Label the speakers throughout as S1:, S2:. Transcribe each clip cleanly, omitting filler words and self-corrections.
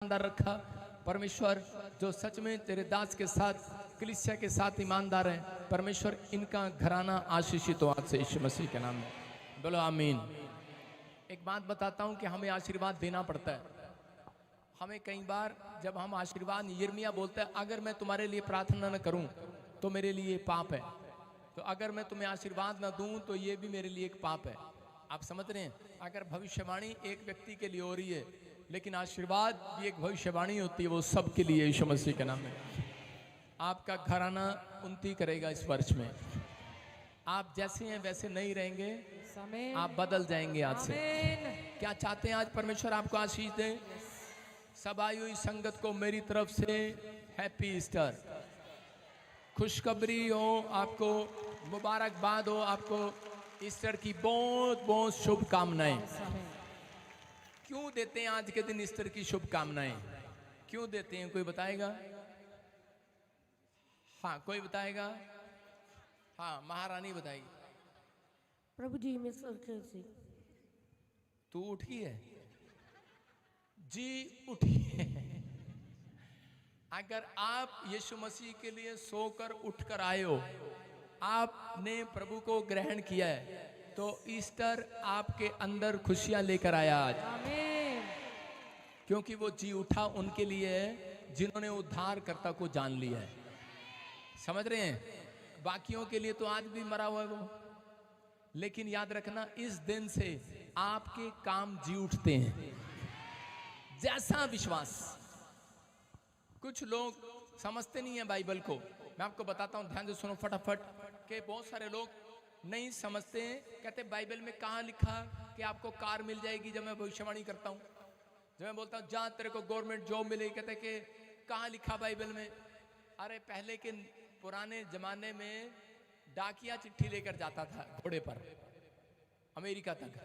S1: ईमानदार रखा। परमेश्वर जो सच में तेरे दास के साथ कलीसिया के साथ ईमानदार है, परमेश्वर इनका घराना आशीषित हो आज से यीशु मसीह के नाम में। बोलो आमीन। एक बात बताता हूं कि हमें आशीर्वाद देना पड़ता है। हमें कई बार जब हम आशीर्वाद, यिर्मयाह बोलता है अगर मैं तुम्हारे लिए प्रार्थना न करूं तो मेरे लिए पाप है, तो अगर मैं तुम्हें आशीर्वाद न दूं तो ये भी मेरे लिए एक पाप है। आप समझ रहे हैं? अगर भविष्यवाणी एक व्यक्ति के लिए हो रही है, लेकिन आशीर्वाद भी एक भविष्यवाणी होती है, वो सबके लिए यीशु मसीह के नाम में। आपका घराना उन्नति करेगा इस वर्ष में। आप जैसे हैं वैसे नहीं रहेंगे, आप बदल जाएंगे आज से। क्या चाहते हैं आज परमेश्वर आपको आशीष दे? सब आई हुई संगत को मेरी तरफ से हैप्पी ईस्टर, खुशखबरी हो आपको, मुबारकबाद हो आपको, ईस्टर की बहुत बहुत शुभकामनाएं। क्यों देते हैं आज के दिन ईस्टर की शुभकामनाएं? क्यों देते हैं? कोई बताएगा? हाँ, कोई बताएगा? हाँ, महारानी बताएगी।
S2: प्रभु जी में से
S1: तू उठी है जी, उठी है। अगर आप यीशु मसीह के लिए सोकर उठकर आए हो, आपने प्रभु को ग्रहण किया है, तो ईस्टर आपके अंदर खुशियां लेकर आया आज।
S2: आमीन।
S1: क्योंकि वो जी उठा उनके लिए है जिन्होंने उद्धारकर्ता को जान लिया है। समझ रहे हैं? बाकियों के लिए तो आज भी मरा हुआ है वो। लेकिन याद रखना, इस दिन से आपके काम जी उठते हैं। जैसा विश्वास, कुछ लोग समझते नहीं है बाइबल को। मैं आपको बताता हूं, ध्यान से सुनो फटाफट। के बहुत सारे लोग नहीं समझते हैं, कहते बाइबल में कहाँ लिखा कि आपको कार मिल जाएगी। जब मैं भविष्यवाणी करता हूँ, जब मैं बोलता हूँ जहाँ तेरे को गवर्नमेंट जॉब मिलेगी, कहते कि कहाँ लिखा बाइबल में? अरे पहले के पुराने जमाने में डाकिया चिट्ठी लेकर जाता था घोड़े पर अमेरिका तक।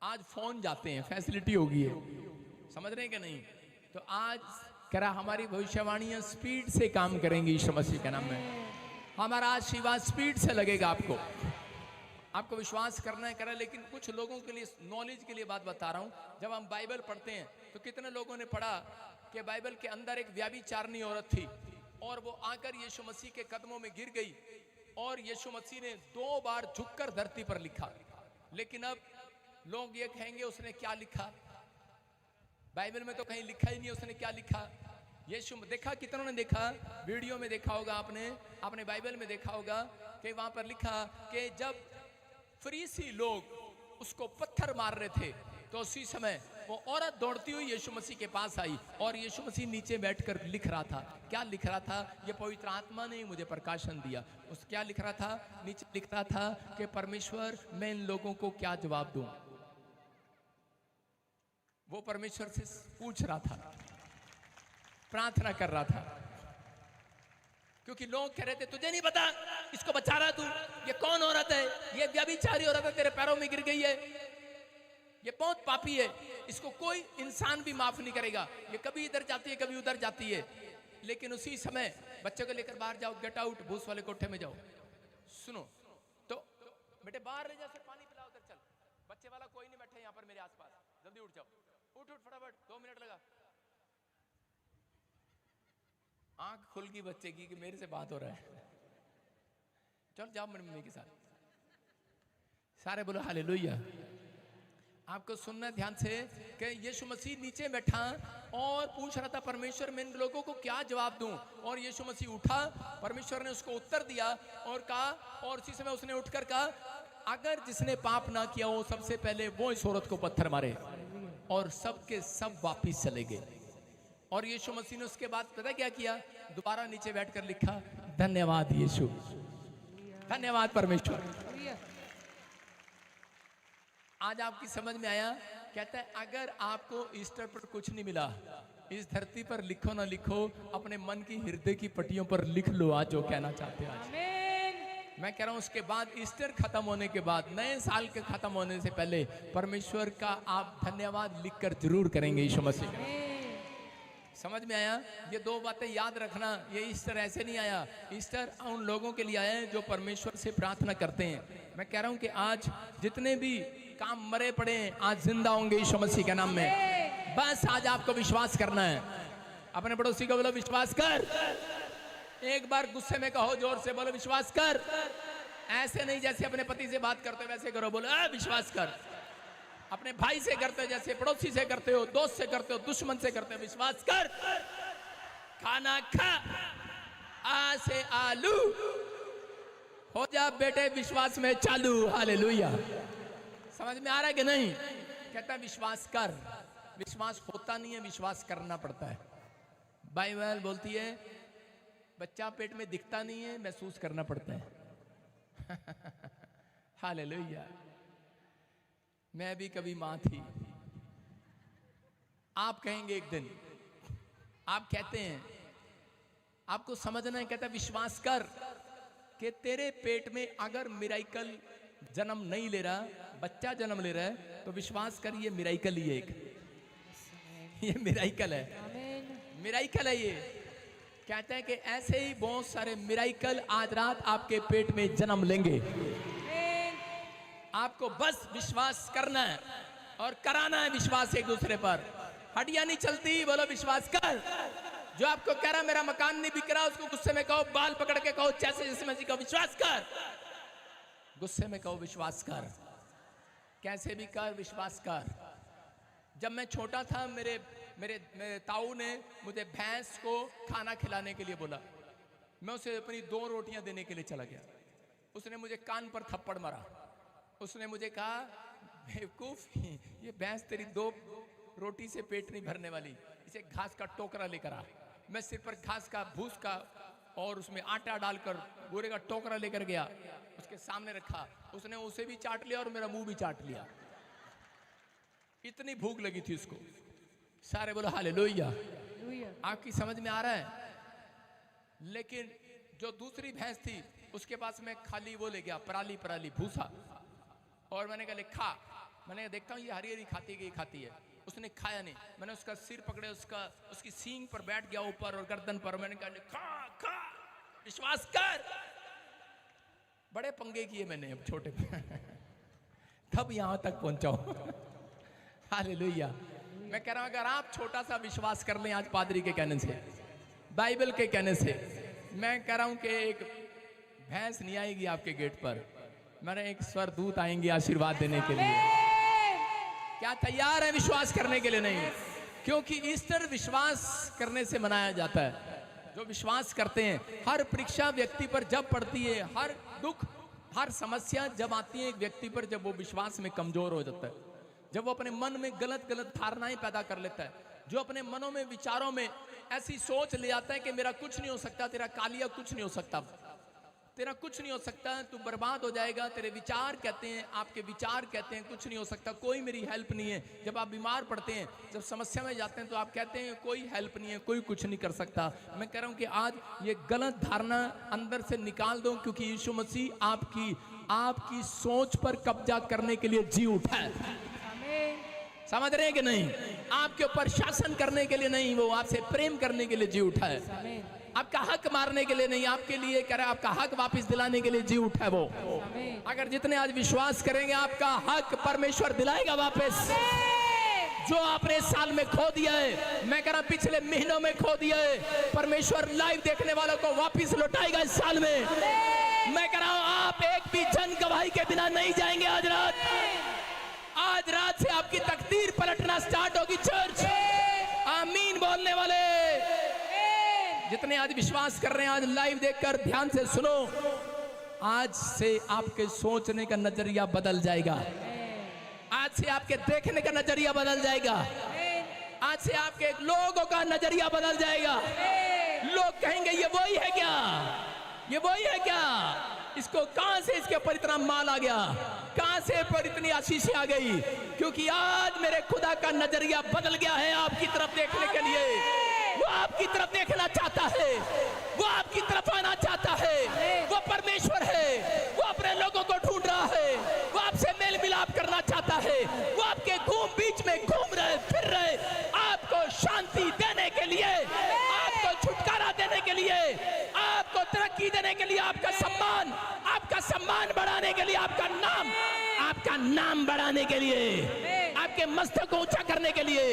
S1: आज फोन जाते हैं, फैसिलिटी हो गई है। समझ रहे हैं कि नहीं? तो आज कह रहा हमारी भविष्यवाणियां स्पीड से काम करेंगी यीशु मसीह के नाम में। हमारा आशीर्वाद स्पीड से लगेगा। आपको विश्वास करना है, करा। लेकिन कुछ लोगों के लिए, नॉलेज के लिए बात बता रहा हूं। जब हम बाइबल पढ़ते हैं तो कितने लोगों ने पढ़ा कि बाइबल के अंदर एक व्यभिचारिणी औरत थी और वो आकर यीशु मसीह के कदमों में गिर गई और यीशु मसीह ने 2 बार झुककर धरती पर लिखा। लेकिन अब लोग ये कहेंगे उसने क्या लिखा? बाइबल में तो कहीं लिखा ही नहीं उसने क्या लिखा। यीशु देखा, कितनों ने देखा? वीडियो में देखा होगा आपने, अपने बाइबल में देखा होगा कि वहां पर लिखा कि जब फरीसी लोग उसको पत्थर मार रहे थे तो उसी समय वो औरत दौड़ती हुई यीशु मसीह के पास आई और यीशु मसीह नीचे बैठकर लिख रहा था। क्या लिख रहा था? ये पवित्र आत्मा ने मुझे प्रकाशन दिया। उस क्या लिख रहा था? नीचे लिख रहा था कि परमेश्वर, मैं इन लोगों को क्या जवाब दूं? वो परमेश्वर से पूछ रहा था, प्रार्थना कर रहा था। क्योंकि लोग कह रहे थे तुझे नहीं पता, इसको बचा रहा तू, ये कौन औरत है? ये व्यभिचारी औरत है, तेरे पैरों में गिर गई है, ये बहुत पापी है, इसको कोई इंसान भी माफ नहीं करेगा, ये कभी इधर जाती है कभी उधर जाती है। लेकिन उसी समय बच्चे को लेकर बाहर जाओ, गेट आउट, भूस वाले कोठे में जाओ। सुनो तो बेटे बाहर ले जा, से पानी पिलाओ, उधर चल। बच्चे वाला कोई नहीं बैठा यहाँ पर मेरे आसपास, जल्दी उठ जाओ, उठ फटाफट, 2 मिनट लगा। आंख खुल गई बच्चे की कि मेरे से बात हो रहा है। चल जाओ मेरी मम्मी के साथ। सारे बोलो हालेलुया। आपको सुनना ध्यान से कि यीशु मसीह नीचे बैठा और पूछ रहा था परमेश्वर, मैं इन लोगों को क्या जवाब दूं? और यीशु मसीह उठा, परमेश्वर ने उसको उत्तर दिया और कहा, और उसी समय उसने उठकर कहा अगर जिसने पाप ना किया हो सबसे पहले वो इस औरत को पत्थर मारे। और सबके सब वापिस चले गए। और यीशु मसीह ने उसके बाद पता क्या किया? दोबारा नीचे बैठकर लिखा, धन्यवाद यीशु, धन्यवाद परमेश्वर। आज आपकी समझ में आया? कहता है अगर आपको ईस्टर पर कुछ नहीं मिला, इस धरती पर लिखो ना लिखो, अपने मन की हृदय की पट्टियों पर लिख लो आज जो कहना चाहते हो आज। मैं कह रहा हूं उसके बाद, ईस्टर खत्म होने के बाद, नए साल के खत्म होने से पहले परमेश्वर का आप धन्यवाद लिखकर जरूर करेंगे यीशु मसीह। समझ में आया? ये 2 बातें याद रखना। ये ईस्टर ऐसे नहीं आया, ईस्टर उन लोगों के लिए आया है जो परमेश्वर से प्रार्थना करते हैं। मैं कह रहा हूं कि आज जितने भी काम मरे पड़े हैं आज जिंदा होंगे यीशु मसीह के नाम में। बस आज आपको विश्वास करना है। अपने पड़ोसी को बोलो विश्वास कर। एक बार गुस्से में कहो, जोर से बोलो विश्वास कर। ऐसे नहीं जैसे अपने पति से बात करते हो वैसे करो, बोलो विश्वास कर। अपने भाई से करते हो जैसे पड़ोसी से करते हो, दोस्त से करते हो, दुश्मन से करते हो, विश्वास कर। खाना खा, आ से आलू हो जा बेटे, विश्वास में चालू। हालेलुया। समझ में आ रहा है कि नहीं? कहता है विश्वास कर। विश्वास होता नहीं है, विश्वास करना पड़ता है। बाइबल बोलती है बच्चा पेट में दिखता नहीं है, महसूस करना पड़ता है। हालेलुया। मैं भी कभी मां थी। आप कहेंगे एक दिन, आप कहते हैं, आपको समझना है, कहता है विश्वास कर कि तेरे पेट में अगर मिराइकल जन्म नहीं ले रहा, बच्चा जन्म ले रहा है, तो विश्वास कर ये मिराइकल ही है एक। ये मिराइकल है, मिराइकल है ये। कहते हैं कि ऐसे ही बहुत सारे मिराइकल आज रात आपके पेट में जन्म लेंगे। आपको बस विश्वास करना है और कराना है विश्वास एक दूसरे पर। हड्डियां नहीं चलती, बोलो विश्वास कर। जो आपको कह रहा मेरा मकान नहीं बिक रहा, उसको गुस्से में कहो, बाल पकड़ के कहो, जैसे जैसे मर्जी कहो, विश्वास कर। गुस्से में कहो विश्वास कर, कैसे भी कर, विश्वास कर। जब मैं छोटा था, मेरे ताऊ ने मुझे भैंस को खाना खिलाने के लिए बोला। मैं उसे अपनी 2 रोटियां देने के लिए चला गया। उसने मुझे कान पर थप्पड़ मारा। उसने मुझे कहा बेवकूफ, ये भैंस तेरी 2 रोटी से पेट नहीं भरने वाली, इसे घास का टोकरा लेकर आ। मैं सिर पर घास का, भूस का और उसमें आटा डालकर गोरे का टोकरा लेकर गया, उसके सामने रखा। उसने उसे भी चाट लिया और मेरा मुंह भी चाट लिया। इतनी भूख लगी थी उसको। सारे बोलो हालेलुया। आपकी समझ में आ रहा है? लेकिन जो दूसरी भैंस थी उसके पास मैं खाली वो ले गया, पराली भूसा, और मैंने कहा ले खा। मैंने देखता हूँ ये हरी हरी खाती है। उसने खाया नहीं। मैंने उसका सिर पकड़े, उसकी सींग पर बैठ गया ऊपर और गर्दन पर। मैंने कहा खा, विश्वास कर। बड़े पंगे किए मैंने अब छोटे तब यहां तक पहुंचा हूं। हालेलुया। मैं कह रहा हूं अगर आप छोटा सा विश्वास कर लें आज पादरी के कहने से, बाइबल के कहने से, मैं कह रहा हूं कि एक भैंस नहीं आएगी आपके गेट पर, मेरे एक स्वर्गदूत आएंगे आशीर्वाद देने के लिए। क्या तैयार है विश्वास करने के लिए? नहीं, क्योंकि ईस्टर विश्वास करने से मनाया जाता है। जो विश्वास करते हैं, हर परीक्षा व्यक्ति पर जब पड़ती है, हर दुख, हर समस्या जब आती है एक व्यक्ति पर, जब वो विश्वास में कमजोर हो जाता है, जब वो अपने मन में गलत धारणाएं पैदा कर लेता है, जो अपने मनों में, विचारों में ऐसी सोच ले आता है कि मेरा कुछ नहीं हो सकता, तेरा कालिया कुछ नहीं हो सकता, तेरा कुछ नहीं हो सकता, तू बर्बाद हो जाएगा। तेरे विचार कहते हैं, आपके विचार कहते हैं कुछ नहीं हो सकता, कोई मेरी हेल्प नहीं है। जब आप बीमार पड़ते हैं, जब समस्या में जाते हैं, तो आप कहते हैं कोई हेल्प नहीं है, कोई कुछ नहीं कर सकता। मैं कह रहा हूं कि आज ये गलत धारणा अंदर से निकाल दो, क्योंकि यीशु मसीह आपकी सोच पर कब्जा करने के लिए जी उठा है। समझ रहे हैं कि नहीं? आपके ऊपर शासन करने के लिए नहीं, वो आपसे प्रेम करने के लिए जी उठा है। आपका हक मारने के लिए नहीं, आपके लिए कह रहा है, आपका हक वापस दिलाने के लिए जी उठा है वो। अगर जितने आज विश्वास करेंगे, आपका हक परमेश्वर दिलाएगा वापस। जो आपने इस साल में खो दिया है, मैं कह रहा हूं पिछले महीनों में खो दिया है, परमेश्वर लाइव देखने वालों को वापस लौटाएगा इस साल में। मैं कह रहा हूं आप एक भी जन गवाही के बिना नहीं जाएंगे। आज रात से आपकी तकदीर पलटना स्टार्ट होगी। चर्च आमीन बोलने वाले जितने आज विश्वास कर रहे हैं, आज लाइव देखकर ध्यान से सुनो, आज से आपके सोचने का नजरिया बदल जाएगा। आज से आपके देखने का नजरिया बदल जाएगा। आज से आपके लोगों का नजरिया बदल जाएगा। लोग कहेंगे ये वही है क्या, ये वही है क्या, इसको कहां से इसके ऊपर इतना माल आ गया, कहां से पर इतनी आशीष आ गई, क्योंकि आज मेरे खुदा का नजरिया बदल गया है आपकी तरफ देखने के लिए। वो आपकी तरफ देखना चाहता है, वो आपकी तरफ आना चाहता है। वो परमेश्वर है, वो अपने लोगों को ढूंढ रहा है, वो आपसे मेल मिलाप करना चाहता है। वो आपके बीच में घूम रहे, फिर रहे, आपको शांति देने के लिए, आपको छुटकारा देने के लिए, आपको तरक्की देने के लिए, आपका सम्मान बढ़ाने के लिए, आपका नाम बढ़ाने के लिए, आपके मस्तक को ऊंचा करने के लिए।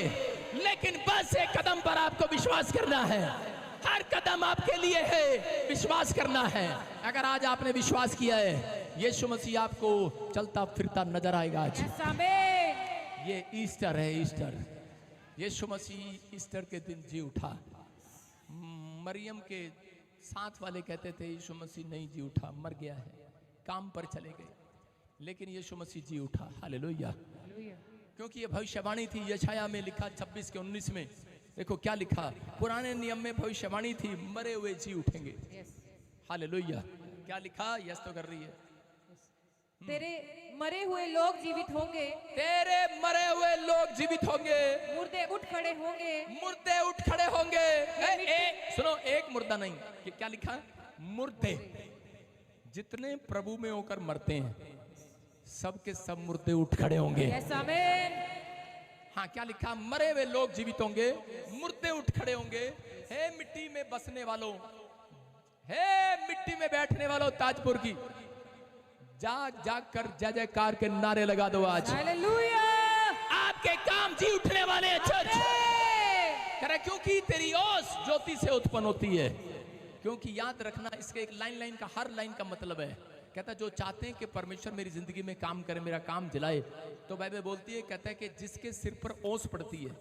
S1: लेकिन बस एक कदम पर आपको विश्वास करना है। हर कदम आपके लिए है, विश्वास करना है। अगर आज आपने विश्वास किया है, यीशु मसीह आपको चलता फिरता नजर आएगा। आज
S2: यस आमीन।
S1: ये ईस्टर है, ईस्टर। यीशु मसीह ईस्टर के दिन जी उठा। मरियम के साथ वाले कहते थे यीशु मसीह नहीं जी उठा, मर गया है, काम पर चले गए। लेकिन यीशु मसीह जी उठा। हालेलुया। क्योंकि ये भविष्यवाणी थी। यशाया में लिखा 26 के 19 में, देखो क्या लिखा। पुराने नियम में भविष्यवाणी थी, मरे हुए जी उठेंगे। हालेलुया। क्या लिखा? यस तो कर रही है।
S2: तेरे मरे हुए लोग जीवित होंगे,
S1: तेरे मरे हुए लोग जीवित होंगे,
S2: मुर्दे उठ खड़े होंगे,
S1: मुर्दे उठ खड़े होंगे। सुनो, एक मुर्दा नहीं, क्या लिखा? मुर्दे। जितने प्रभु में होकर मरते हैं, सबके सब मुर्दे उठ खड़े होंगे।
S2: यस आमीन।
S1: हाँ, क्या लिखा? मरे हुए लोग जीवित होंगे, मुर्दे उठ खड़े होंगे। हे मिट्टी में बसने वालों, हे मिट्टी में बैठने वालों ताजपुर की, जाग जाग कर जय जयकार के नारे लगा दो आज।
S2: हालेलुया।
S1: आपके काम जी उठने वाले हैं चर्च। करे क्योंकि तेरी ओस ज्योति से उत्पन्न होती है। क्योंकि याद रखना, इसके एक लाइन का, हर लाइन का मतलब है। कहता जो चाहते हैं कि परमेश्वर मेरी जिंदगी में काम करे, मेरा काम जलाए, तो बाइबल बोलती है, कहता है कि जिसके सिर पर ओस पड़ती है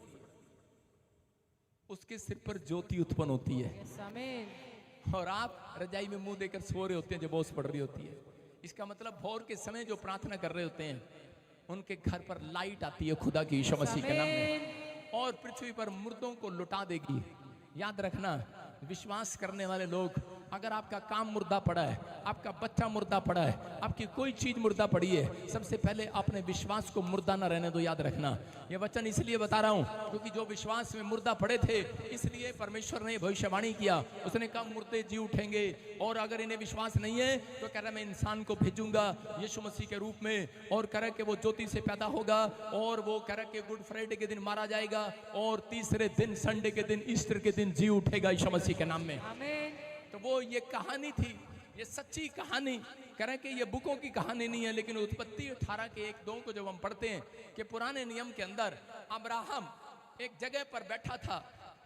S1: उसके सिर पर ज्योति उत्पन्न होती है।
S2: यस आमीन।
S1: और आप रजाई में मुंह देकर सो रहे होते हैं जब ओस पड़ रही होती है। इसका मतलब भोर के समय जो प्रार्थना कर रहे होते हैं, उनके घर पर लाइट आती है खुदा की, यीशु मसीह के नाम में, और पृथ्वी पर मुर्दों को लुटा देगी। याद रखना, विश्वास करने वाले लोग, अगर आपका काम मुर्दा पड़ा है, आपका बच्चा मुर्दा पड़ा है, आपकी कोई चीज मुर्दा पड़ी है, सबसे पहले अपने विश्वास को मुर्दा ना रहने दो। याद रखना, ये वचन इसलिए बता रहा हूं क्योंकि जो विश्वास में मुर्दा पड़े थे, इसलिए परमेश्वर ने भविष्यवाणी किया। उसने कहा मुर्दे जी उठेंगे। और अगर इन्हें विश्वास नहीं है तो कह रहा मैं इंसान को भेजूंगा यीशु मसीह के रूप में, और कह रहा कि वो ज्योति से पैदा होगा, और वो कह रहा कि गुड फ्राइडे के दिन मारा जाएगा, और तीसरे दिन संडे के दिन, ईस्टर के दिन जी उठेगा यीशु मसीह के नाम में।
S2: आमीन।
S1: तो वो ये कहानी थी, ये सच्ची कहानी। कह रहे कि ये बुकों की कहानी नहीं है, लेकिन उत्पत्ति 18 के 1-2 को जब हम पढ़ते हैं कि पुराने नियम के अंदर अब्राहम एक जगह पर बैठा था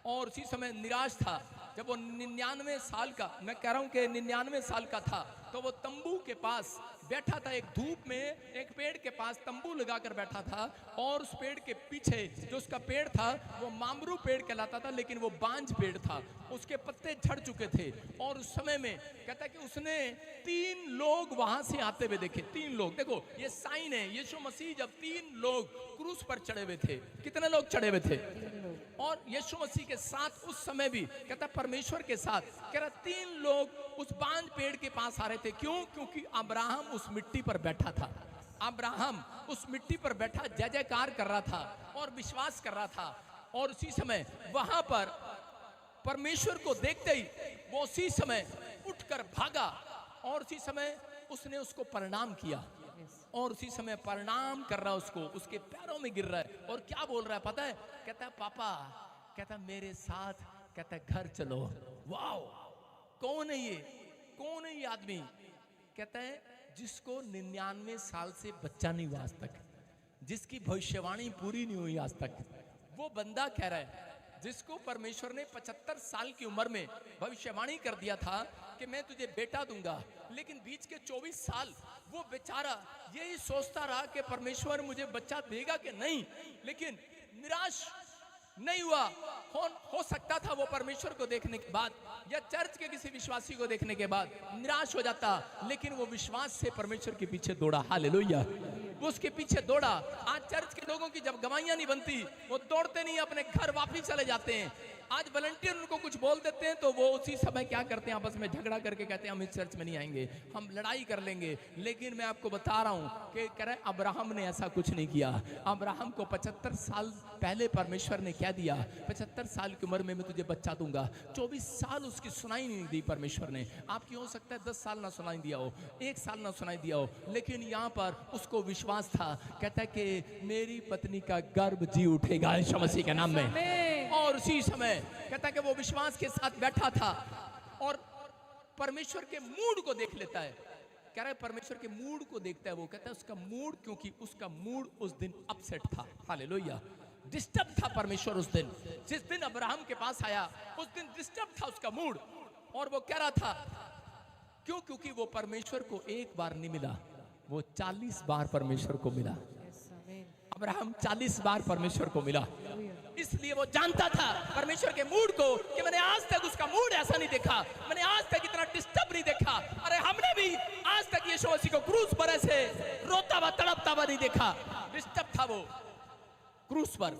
S1: और उसी समय निराश था। जब वो 99 साल का, मैं कह रहा हूं कि 99 साल का था, तो वो तंबू के पास बैठा था, एक धूप में एक पेड़ के पास तंबू लगाकर बैठा था, और उस पेड़ के पीछे जो उसका पेड़ था वो मामरू पेड़ कहलाता था, लेकिन वो बांझ पेड़ था, उसके पत्ते झड़ चुके थे। और उस समय में कहता है कि उसने 3 लोग वहां से आते हुए देखे। 3 लोग, देखो ये साइन है, यीशु मसीह जब 3 लोग क्रूस पर चढ़े हुए थे, कितने लोग चढ़े हुए थे? और यीशु मसीह के साथ उस समय भी कहता परमेश्वर के साथ, कह रहा 3 लोग उस बांझ पेड़ के पास आ रहे थे। क्यों? क्योंकि अब्राहम उस मिट्टी पर बैठा था। अब्राहम उस मिट्टी पर बैठा जय जयकार कर रहा था और विश्वास कर रहा था। और उसी समय वहां पर परमेश्वर को देखते ही वो उसी समय उठकर भागा, और उसी समय उसने उसको प्रणाम किया, और उसी समय प्रणाम कर रहा है उसको, उसके पैरों में गिर रहा है, और क्या बोल रहा है पता है? कहता है पापा, कहता है मेरे साथ, कहता है घर चलो। वाओ, कौन है ये? कौन है ये आदमी? कहता है जिसको 99 साल से बच्चा नहीं हुआ आज तक, जिसकी भविष्यवाणी पूरी नहीं हुई आज तक, वो बंदा कह रहा है जिसको परमेश्वर ने 75 साल की उम्र में भविष्यवाणी कर दिया था कि मैं तुझे बेटा दूंगा, लेकिन बीच के 24 साल वो बेचारा यही सोचता रहा कि परमेश्वर मुझे बच्चा देगा कि नहीं, लेकिन निराश नहीं हुआ। हो सकता था वो परमेश्वर को देखने के बाद या चर्च के किसी विश्वासी को देखने के बाद निराश हो जाता, लेकिन वो विश्वास से परमेश्वर के पीछे दौड़ा। हालेलुया, वो उसके पीछे दौड़ा। आज चर्च के लोगों की जब गवाहियां नहीं बनती, वो दौड़ते नहीं, अपने घर वापिस चले जाते हैं। आज वॉलंटियर उनको कुछ बोल देते हैं तो वो उसी समय क्या करते हैं, आपस में झगड़ा करके कहते हैं हम इस चर्च में नहीं आएंगे, हम लड़ाई कर लेंगे। लेकिन मैं आपको बता रहा हूं कि कह रहे अब्राहम ने ऐसा कुछ नहीं किया। अब्राहम को 75 साल पहले परमेश्वर ने क्या दिया? 75 साल की उम्र में मैं तुझे बच्चा दूंगा। 24 साल उसकी सुनाई नहीं दी परमेश्वर ने। आपकी हो सकता है 10 साल ना सुनाई दिया हो, 1 साल ना सुनाई दिया हो, लेकिन यहाँ पर उसको विश्वास था। कहता है कि मेरी पत्नी का गर्भ जी उठेगा यीशु मसीह के नाम में। और उसी समय कहता है कि वो विश्वास के साथ बैठा था और परमेश्वर के मूड को देख लेता है। कह रहा है परमेश्वर के मूड को देखता है वो। कहता है उसका मूड, क्योंकि उसका मूड उस दिन अपसेट था। हालेलुया, डिस्टर्ब था परमेश्वर उस दिन। जिस दिन अब्राहम के पास आया उस दिन डिस्टर्ब था उसका मूड, और वो कह रहा था क्यों? क्योंकि वो परमेश्वर को एक बार नहीं मिला, वो 40 बार परमेश्वर को मिला। अब्राहम 40 बार परमेश्वर को मिला, इसलिए वो जानता था परमेश्वर के मूड को कि मैंने आज तक उसका मूड ऐसा नहीं देखा, मैंने आज तक इतना डिस्टर्ब नहीं देखा। अरे हमने भी आज तक यीशु मसीह को क्रूस पर ऐसे रोता हुआ तड़पता हुआ नहीं देखा। डिस्टर्ब था वो क्रूस पर।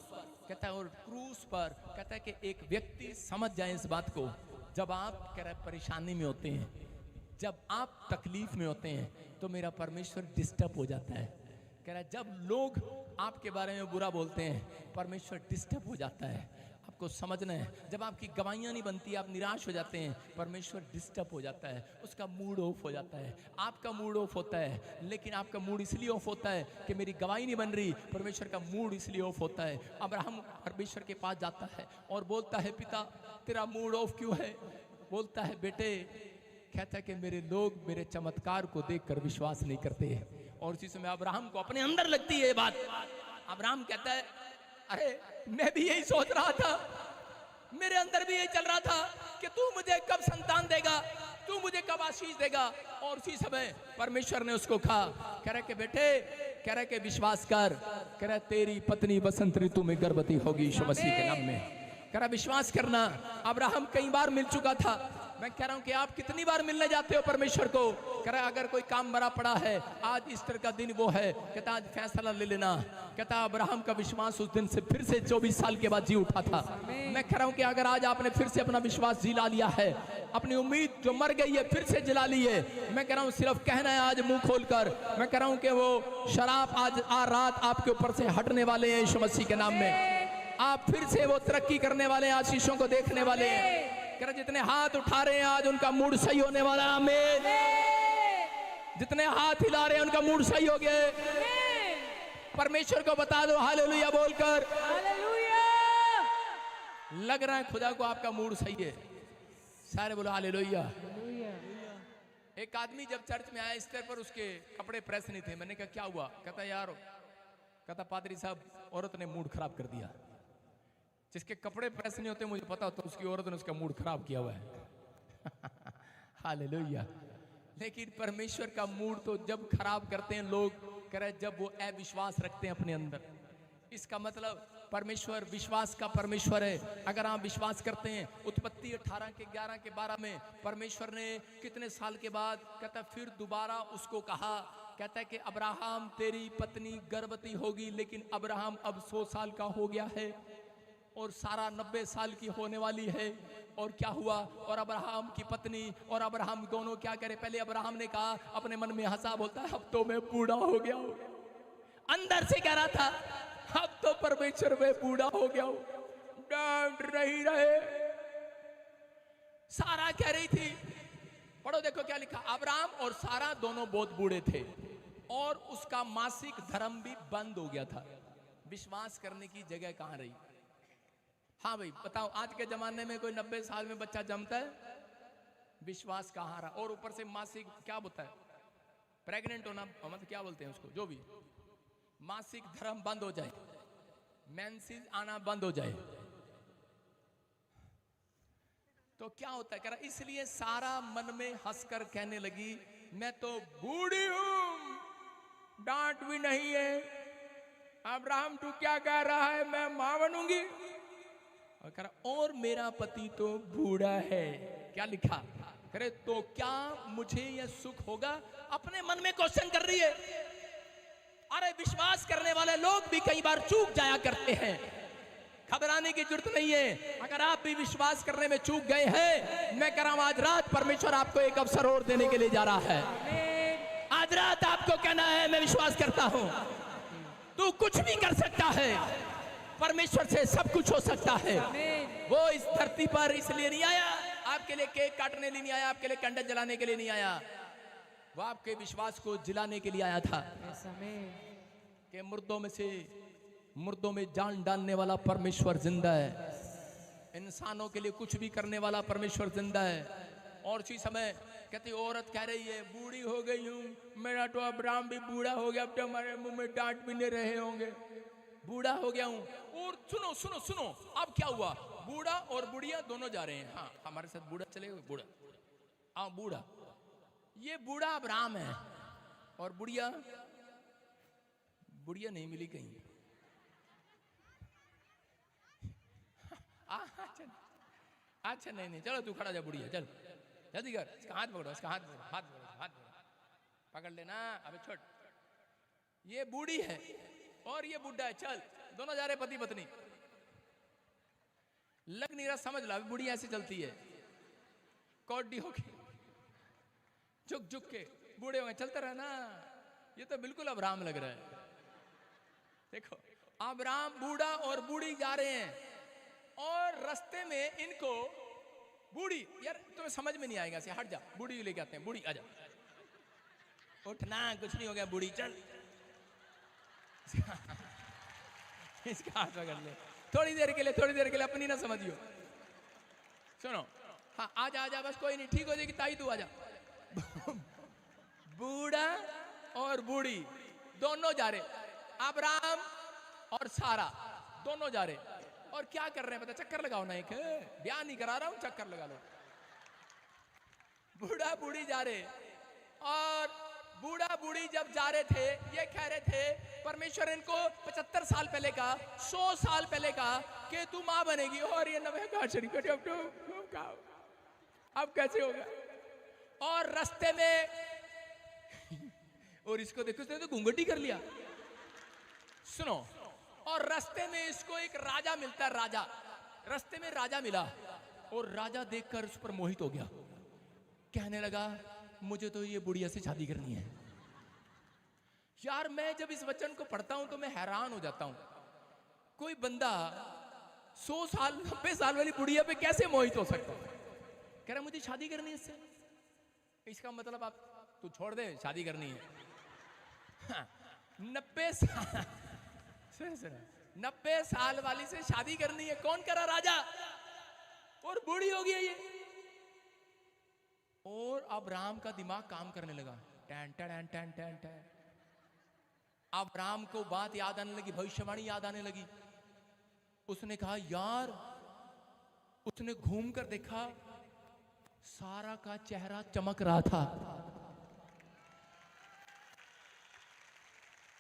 S1: कहता है, और क्रूस पर कहता है कि एक व्यक्ति समझ जाए इस बात को, जब आप कह रहे परेशानी में होते हैं, जब आप तकलीफ में होते हैं, तो मेरा परमेश्वर डिस्टर्ब हो जाता है। कह रहा है जब लोग आपके बारे में बुरा बोलते हैं, परमेश्वर डिस्टर्ब हो जाता है। आपको समझना है, जब आपकी गवाहियां नहीं बनती, आप निराश हो जाते हैं, परमेश्वर डिस्टर्ब हो जाता है, उसका मूड ऑफ हो जाता है। आपका मूड ऑफ होता है, लेकिन आपका मूड इसलिए ऑफ होता है कि मेरी गवाही नहीं बन रही, परमेश्वर का मूड इसलिए ऑफ होता है। अब्राहम परमेश्वर के पास जाता है और बोलता है, पिता तेरा मूड ऑफ क्यों है? बोलता है, बेटे, कहता है कि मेरे लोग मेरे चमत्कार को देखकर विश्वास नहीं करते हैं। और उसी समय अब्राहम को अपने अंदर लगती है ये बात। अब्राहम कहता है, अरे मैं भी यही सोच रहा था, मेरे अंदर भी यही चल रहा था कि तू मुझे कब संतान देगा, तू मुझे कब आशीष देगा। और उसी समय परमेश्वर ने उसको कहा, कह रहा कि बेटे, कह रहा कि विश्वास कर, कह रहा तेरी पत्नी बसंत ऋतु में गर्भवती होगी यीशु मसीह के नाम में। कह रहा विश्वास करना। अब्राहम कई बार मिल चुका था। मैं कह रहा हूं कि आप कितनी बार मिलने जाते हो परमेश्वर को? कह रहा अगर कोई काम मरा पड़ा है, आज ईस्टर का दिन वो है, कहता आज फैसला ले लेना। कहता अब्राहम का विश्वास उस दिन से फिर से 24 साल के बाद जी उठा था। मैं कह रहा हूं कि अगर आज आपने फिर से अपना विश्वास जिला लिया है, अपनी उम्मीद जो मर गई है फिर से जिला ली है, मैं कह रहा हूं सिर्फ कहना है आज मुंह खोलकर। मैं कह रहा हूं कि वो शराब आज रात आपके ऊपर से हटने वाले हैं यीशु मसीह के नाम में। आप फिर से वो तरक्की करने वाले हैं, आशीषों को देखने वाले हैं। कह जितने हाथ उठा रहे हैं आज उनका मूड सही होने वाला। आमीन। जितने हाथ हिला रहे हैं उनका मूड सही हो गया। परमेश्वर को बता दो हालेलुया बोलकर।
S2: हालेलुया।
S1: लग रहा है खुदा को आपका मूड सही है। सारे बोलो हालेलुया। एक आदमी जब चर्च में आया, इस्तर पर उसके कपड़े प्रेस नहीं थे। मैंने कहा क्या हुआ? कहता यार, कहता पादरी साहब, औरत ने मूड खराब कर दिया। जिसके कपड़े प्रेस नहीं होते मुझे पता होता, उसकी औरत ने उसका मूड खराब किया हुआ है। हालेलुया। लेकिन परमेश्वर का मूड तो जब खराब करते हैं लोग, कह रहे जब वो अविश्वास रखते हैं अपने अंदर। इसका मतलब परमेश्वर विश्वास का परमेश्वर है। अगर आप विश्वास करते हैं, उत्पत्ति 18 के 11 के 12 में परमेश्वर ने कितने साल के बाद, कहता फिर दोबारा उसको कहा, कहता है कि अब्राहम तेरी पत्नी गर्भवती होगी। लेकिन अब्राहम अब 100 साल का हो गया है और सारा 90 साल की होने वाली है। और क्या हुआ? और अब्राहम की पत्नी और अब्राहम दोनों क्या करे? पहले अब्राहम ने कहा, अपने मन में हंसा, बोलता है अब तो मैं बूढ़ा हो गया हूं। अंदर से कह रहा था अब तो परमेश्वर में बूढ़ा हो गया हूं। डांट नहीं रहे। सारा कह रही थी, पढ़ो देखो क्या लिखा। अब्राहम और सारा दोनों बहुत बूढ़े थे और उसका मासिक धर्म भी बंद हो गया था। विश्वास करने की जगह कहां रही? हाँ भाई बताओ, आज के जमाने में कोई 90 साल में बच्चा जमता है? विश्वास कहां रहा? और ऊपर से मासिक क्या बोलता है, प्रेग्नेंट होना, मतलब क्या बोलते हैं उसको, जो भी, मासिक धर्म बंद हो जाए, मेंसेस आना बंद हो जाए, तो क्या होता है? कह रहा इसलिए सारा मन में हंसकर कहने लगी, मैं तो बूढ़ी हूं, डांट भी नहीं है। अब्राहम तू क्या कह रहा है, मैं मां बनूंगी? और कह रहा और मेरा पति तो बूढ़ा है। क्या लिखा? करे तो क्या मुझे यह सुख होगा? अपने मन में क्वेश्चन कर रही है। अरे विश्वास करने वाले लोग भी कई बार चूक जाया करते हैं, घबराने की जरूरत नहीं है। अगर आप भी विश्वास करने में चूक गए हैं, मैं कह रहा हूं आज रात परमेश्वर आपको एक अवसर और देने के लिए जा रहा है। आज रात आपको कहना है मैं विश्वास करता हूं, तू कुछ भी कर सकता है, परमेश्वर से सब कुछ हो सकता है। वो इस धरती पर इसलिए नहीं आया, आपके लिए केक काटने लिए नहीं आया, आपके लिए कैंडल जलाने के लिए नहीं आया, वो आपके विश्वास को जिलाने के लिए आया था। कि मुर्दों में जान डालने वाला परमेश्वर जिंदा है, इंसानों के लिए कुछ भी करने वाला परमेश्वर जिंदा है। और उसी समय कहती औरत कह रही है बूढ़ी हो गई हूं, मेरा तो अब्राहम भी बूढ़ा हो गया, अब तो हमारे मुंह में डांट भी नहीं रहे होंगे। बूढ़ा हो गया हूं। और सुनो सुनो सुनो, अब क्या हुआ, बूढ़ा और बुढ़िया दोनों जा रहे हैं। हाँ, हमारे साथ बूढ़ा चले गए, बूढ़ा आओ बूढ़ा। ये बूढ़ा अब्राहम है और बुढ़िया, बुढ़िया नहीं मिली कहीं। अच्छा नहीं नहीं, चलो तू खड़ा जा बुढ़िया, चल जल्दी कर, इसका हाथ पकड़ो, इसका हाथ पकड़ो, हाथ पकड़ो, हाथ पकड़ो, पकड़ लेना। अबे छोड़, ये बूढ़ी है और ये बुढ़ा है, चल दोनों जा रहे पति पत्नी। लग नहीं रहा, समझ ला, बुढ़ी ऐसे चलती है कौडी होके, झुक झुक के, बूढ़े हो गए, चलते रहे ना। ये तो बिल्कुल अब्राहम लग रहा है। देखो अब्राहम बूढ़ा और बूढ़ी जा रहे हैं और रास्ते में इनको बूढ़ी, यार तुम्हें समझ में नहीं आएगा, से हट जा, बूढ़ी लेके आते हैं, बूढ़ी आजा, उठना, कुछ नहीं हो गया बूढ़ी, चल। इसका हाथ पकड़ ले, थोड़ी देर के लिए अपनी ना समझियो। सुनो, हाँ आजा आजा, बस कोई नहीं, ठीक हो जाएगी ताई, तू आजा। बूढ़ा और बूढ़ी दोनों जा रहे, अब्राहम और सारा दोनों जा रहे, और क्या कर रहे हैं पता, चक्कर लगाओ ना, एक ब्याह नहीं करा रहा हूं, चक्कर लगा लो। बूढ़ा बूढ़ी जा रहे, और बूढ़ा बूढ़ी जब जा रहे थे, ये कह रहे थे परमेश्वर इनको 75 साल पहले का, 100 साल पहले का कि तू माँ बनेगी, और ये नवे अब कैसे होगा। और रास्ते में और इसको देखो, इसने तो घूंघटी कर लिया। सुनो, और रास्ते में इसको एक राजा मिलता है, राजा, रास्ते में राजा मिला, और राजा देखकर उस पर मोहित हो गया, कहने लगा मुझे तो ये बुढ़िया से शादी करनी है। यार मैं जब इस वचन को पढ़ता हूं तो मैं हैरान हो जाता हूं, कोई बंदा 100 साल 90 साल वाली बुढ़िया पे कैसे मोहित हो सकता है। कह रहा मुझे शादी करनी है इससे, इसका मतलब आप तू छोड़ दे, शादी करनी है। हाँ, 90 साल वाली से शादी करनी है, कौन करा, राजा, और बूढ़ी हो गई ये। और अब्राहम का दिमाग काम करने लगा, tan tan tan tan tan. Abraham को बात याद आने लगी, भविष्यवाणी याद आने लगी। उसने कहा यार, उसने घूम कर देखा, सारा का चेहरा चमक रहा था।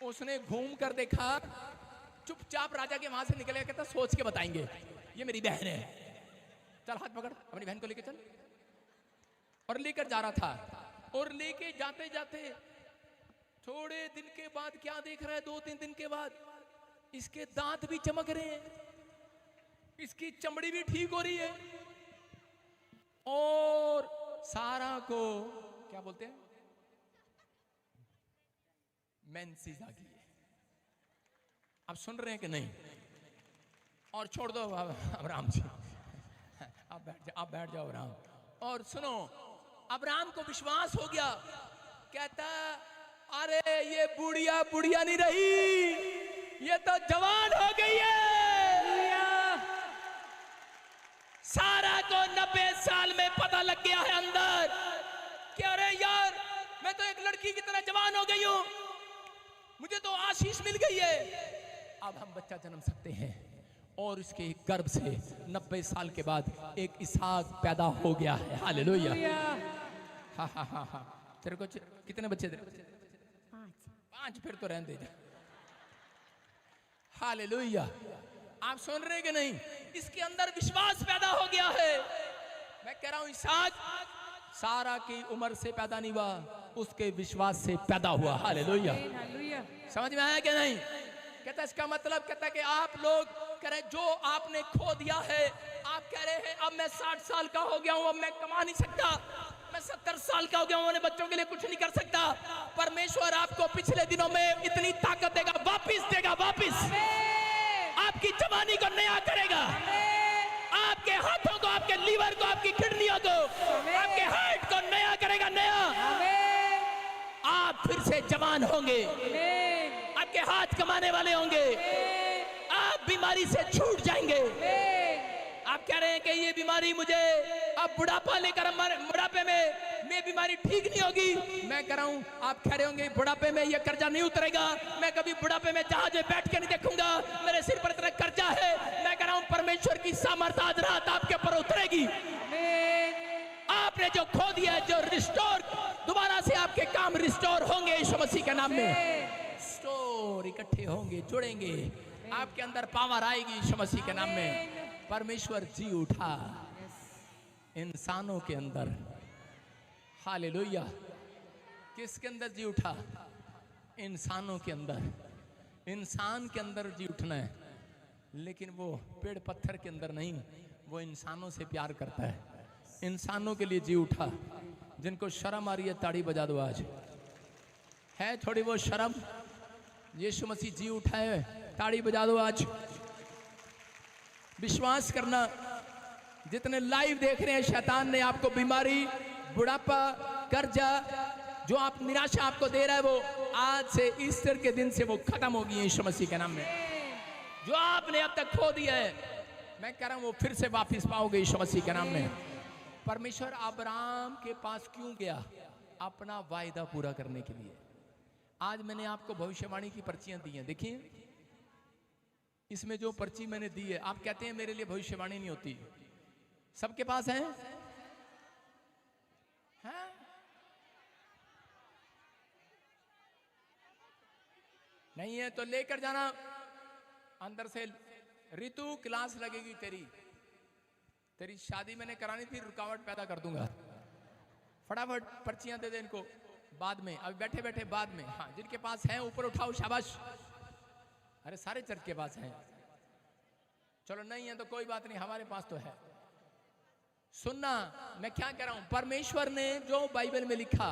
S1: उसने घूम कर देखा, चुपचाप राजा के वहां से निकल गया, कहता सोच के बताएंगे, ये मेरी बहन है, चल हाथ पकड़, अपनी बहन को लेके चल। और लेकर जा रहा था, और लेके जाते जाते थोड़े दिन के बाद क्या देख रहा है, 2-3 दिन के बाद इसके दांत भी चमक रहे हैं, इसकी चमड़ी भी ठीक हो रही है, और सारा को क्या बोलते हैं, मेंसेस आ गई है। आप सुन रहे हैं कि नहीं? और छोड़ दो अब्राहम जी, आप बैठ जाओ अब्राहम। और सुनो, अब्राहम को विश्वास हो गया, कहता अरे ये बुढ़िया बुढ़िया नहीं रही, ये तो जवान हो गई है। सारा को 90 साल में पता लग गया है अंदर कि अरे यार मैं तो एक लड़की की तरह जवान हो गई हूं, मुझे तो आशीष मिल गई है, अब हम बच्चा जन्म सकते हैं। और इसके गर्भ से 90 साल के बाद एक इसहाक पैदा हो गया है। हालेलुया। हाँ हाँ हाँ हाँ, तेरे को कितने बच्चे थे? 5। फिर तो रहने दे। हालेलुया। आप सुन रहे कि नहीं? इसके अंदर विश्वास पैदा हो गया है। मैं कह रहा हूं इसहाक सारा की उम्र से पैदा नहीं हुआ, उसके विश्वास से पैदा हुआ। हालेलुया। समझ में आया कि नहीं? कहता इसका मतलब, कहता कि आप लोग कह रहे जो आपने खो दिया है, आप कह रहे हैं अब मैं 60 साल का हो गया हूं, अब मैं कमा नहीं सकता, मैं 70 साल का हो गया हूं, अपने बच्चों के लिए कुछ नहीं कर सकता। परमेश्वर आपको पिछले दिनों में इतनी ताकत देगा, वापिस देगा, वापिस आपकी जवानी को नया करेगा, आपके हाथों को, आपके लीवर को, आपकी किडनियों को, आपके हार्ट को नया करेगा, नया। आप फिर से जवान होंगे, आपके हाथ कमाने वाले होंगे, आप बीमारी से छूट जाएंगे। आप कह रहे हैं कि ये बीमारी मुझे अब बुढ़ापा लेकर, बुढ़ापे में मैं बीमारी ठीक नहीं होगी। मैं कह रहा हूं आप खड़े होंगे, बुढ़ापे में ये कर्जा नहीं उतरेगा। मैं कभी बुढ़ापे में जहाज में बैठ के नहीं देखूंगा, मेरे सिर पर इतना कर्जा है। मैं कह रहा हूं परमेश्वर की सामर्थ आज रात आपके ऊपर उतरेगी। आपने जो खो दिया है, जो रिस्टोर, दोबारा से आपके काम रिस्टोर होंगे यीशु मसीह के नाम में। स्टोर इकट्ठे होंगे, जुड़ेंगे, आपके अंदर पावर आएगी यीशु मसीह के नाम में। परमेश्वर जी उठा इंसानों के अंदर। हालेलुया। किसके अंदर जी उठा? इंसानों के अंदर। इंसान के अंदर जी उठना है, लेकिन वो पेड़ पत्थर के अंदर नहीं, वो इंसानों से प्यार करता है। इंसानों के लिए जी उठा। जिनको शर्म आ रही है ताड़ी बजा दो। आज है थोड़ी वो शर्म? यीशु मसीह जी उठा है, ताड़ी बजा दो आज। विश्वास करना, जितने लाइव देख रहे हैं, शैतान ने आपको बीमारी, बुढ़ापा, कर्जा, जो आप निराशा आपको दे रहा है, वो आज से ईस्टर के दिन से वो खत्म होगी यीशु मसीह के नाम में। जो आपने अब तक खो दिया है, मैं कह रहा हूं वो फिर से वापस पाओगे यीशु मसीह के नाम में। परमेश्वर अब्राहम के पास क्यों गया? अपना वायदा पूरा करने के लिए। आज मैंने आपको भविष्यवाणी की पर्चियां दी हैं, देखिए इसमें जो पर्ची मैंने दी है, आप कहते हैं मेरे लिए भविष्यवाणी नहीं होती। सबके पास है? हाँ? नहीं है तो लेकर जाना अंदर से। ऋतु क्लास लगेगी तेरी शादी मैंने करानी थी, रुकावट पैदा कर दूंगा। फटाफट पर्चियां दे दे इनको, बाद में, अभी बैठे बैठे बाद में। हाँ, जिनके पास है ऊपर उठाओ, शाबाश। अरे सारे चर्च के पास है। चलो नहीं है तो कोई बात नहीं, हमारे पास तो है। सुनना मैं क्या कह रहा हूं। परमेश्वर ने जो बाइबल में लिखा,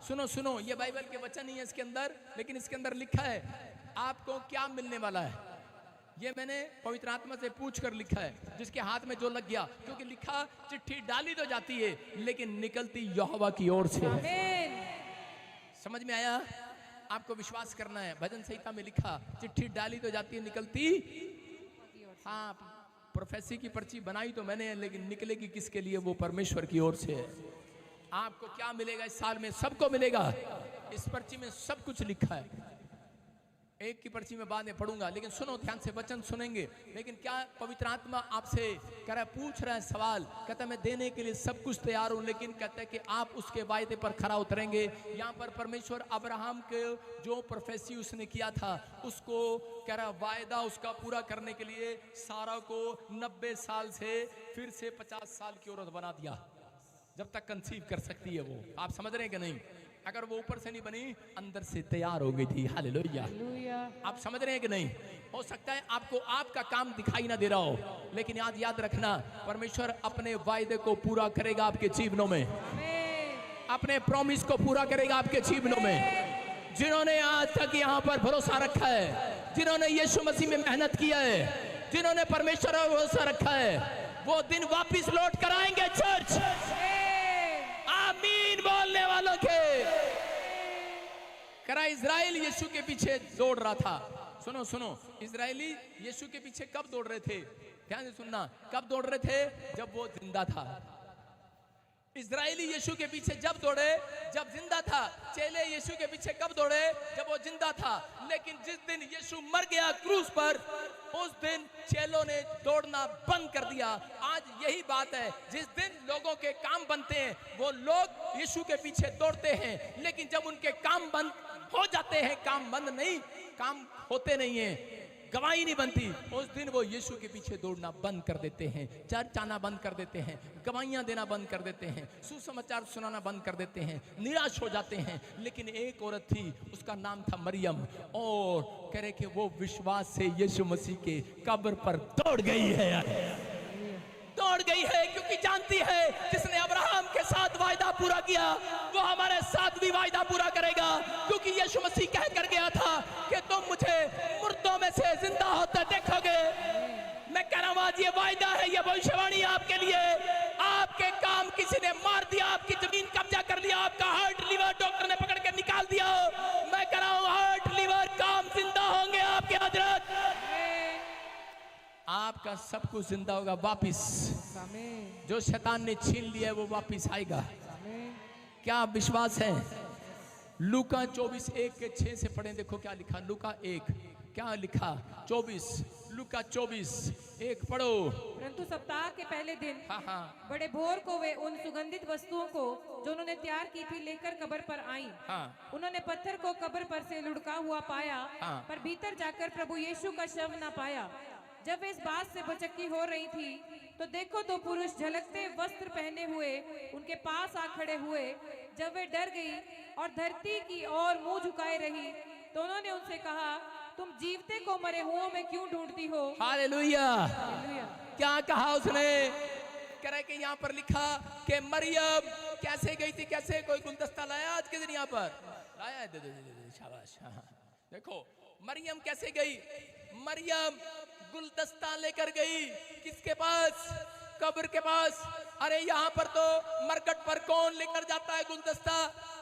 S1: सुनो सुनो, ये बाइबल के वचन नहीं है इसके अंदर, लेकिन इसके अंदर लिखा है आपको क्या मिलने वाला है। ये मैंने पवित्र आत्मा से पूछ कर लिखा है, जिसके हाथ में जो लग गया। क्योंकि लिखा चिट्ठी डाली तो जाती है, लेकिन निकलती यहोवा की ओर से है। समझ में आया? आपको विश्वास करना है। भजन संहिता में लिखा चिट्ठी डाली तो जाती है, निकलती। हाँ, प्रोफेसी की पर्ची बनाई तो मैंने, लेकिन निकलेगी किसके लिए? वो परमेश्वर की ओर से है। आपको क्या मिलेगा इस साल में? सबको मिलेगा। इस पर्ची में सब कुछ लिखा है। एक की पर्ची में बाद में पढ़ूंगा, लेकिन सुनो ध्यान से, वचन सुनेंगे। लेकिन क्या पवित्र आत्मा आपसे कह रहा है, पूछ रहा है सवाल। कहता है मैं देने के लिए सब कुछ तैयार हूं, लेकिन कहता है कि आप उसके वायदे पर खरा उतरेंगे। यहाँ पर परमेश्वर अब्राहम के जो प्रोफेसी उसने किया था, उसको कह रहा वायदा उसका पूरा करने के लिए सारा को 90 साल से फिर से 50 साल की औरत बना दिया, जब तक कंसीव कर सकती है वो। आप समझ रहे हैं कि नहीं? अगर वो ऊपर से नहीं बनी, अंदर से तैयार हो गई थी। हालेलुया। आप समझ रहे हैं कि नहीं? हो सकता है आपको आपका काम दिखाई ना दे रहा हो, लेकिन आज याद रखना, परमेश्वर अपने वायदे को पूरा करेगा आपके जीवनों में। अपने प्रॉमिस को पूरा करेगा आपके जीवनों में। जिन्होंने आज तक यहाँ पर भरोसा रखा है, जिन्होंने यीशु मसीह में मेहनत किया है, जिन्होंने परमेश्वर पर भरोसा रखा है, वो दिन वापिस लौट कर आएंगे। चर्च आमीन बोलने वालों के। करा इजराइल यीशु के पीछे दौड़ रहा था। सुनो सुनो, इजरायली यीशु के पीछे कब दौड़ रहे थे? ध्यान से सुनना, कब दौड़ रहे थे? जब वो जिंदा था। इजरायली यीशु के पीछे जब दौड़े जब जिंदा था। चेले यीशु के पीछे कब दौड़े? जब वो जिंदा था। लेकिन जिस दिन यीशु मर गया क्रूस पर, उस दिन चेलों ने दौड़ना बंद कर दिया। आज यही बात है, जिस दिन लोगों के काम बनते हैं, वो लोग यीशु के पीछे दौड़ते हैं, लेकिन जब उनके काम बंद हो जाते हैं, काम बंद नहीं, काम होते नहीं है, गवाही नहीं बनती, उस दिन वो यीशु के पीछे दौड़ना बंद कर देते हैं, चर्च आना बंद कर देते हैं, गवाहियां देना बंद कर देते हैं, सुसमाचार सुनाना बंद कर देते हैं, निराश हो जाते हैं। लेकिन एक औरत थी, उसका नाम था मरियम, और कह रहे कि वो विश्वास से यीशु मसीह के कब्र पर दौड़ गई है, दौड़ गई है, क्योंकि जानती है जिसने अब्राहम के साथ वायदा पूरा किया, वो हमारे साथ भी वायदा पूरा करेगा। क्योंकि यीशु मसीह कह कर गया था कि तुम मुझे मुर्दों में से जिंदा होते देखोगे। मैं कह रहा हूं आज ये वायदा है, ये भविष्यवाणी आपके लिए। आपके काम किसी ने मार दिया, आपकी जमीन कब्जा कर लिया, आपका हार्ट लिवर डॉक्टर ने पकड़ के निकाल दिया, मैं कह रहा हूं हार्ट लिवर काम जिंदा होंगे आपके हजरत। आपका सब कुछ जिंदा होगा वापिस। जो शैतान ने छीन लिया है वो वापिस आएगा। क्या विश्वास है? लूका 24:1-6 से पढ़ें, देखो क्या लिखा। लूका 1 क्या लिखा? 24, लूका 24:1 पढ़ो।
S2: परंतु सप्ताह के पहले दिन
S1: हाँ
S2: बड़े भोर को वे उन सुगंधित वस्तुओं को जो उन्होंने तैयार की थी लेकर कब्र पर आई।
S1: हाँ
S2: उन्होंने पत्थर को कब्र पर से लुढ़का हुआ पाया,
S1: हाँ।
S2: पर भीतर जाकर प्रभु यीशु का शव न पाया। जब वे इस बात से भचक्की हो रही थी तो देखो दो पुरुष झलकते वस्त्र पहने हुए उनके पास आ खड़े हुए। जब वे डर गई और धरती की ओर मुंह झुकाए रही तो उन्होंने उनसे कहा, तुम जीवते को मरे हुओं में क्यों ढूंढती हो?
S1: हालेलुया।
S2: हालेलुया।
S1: क्या कहा उसने? कह रहे कि यहाँ पर लिखा कि मरियम कैसे गई थी, कैसे कोई गुलदस्ता लाया आज के दिन यहाँ पर लाया? दे शाबाश। हाँ। देखो मरियम कैसे गई? मरियम गुलदस्ता लेकर गई किसके पास? कब्र के पास। अरे यहाँ पर तो मरकट पर कौन लेकर जाता है गुलदस्ता?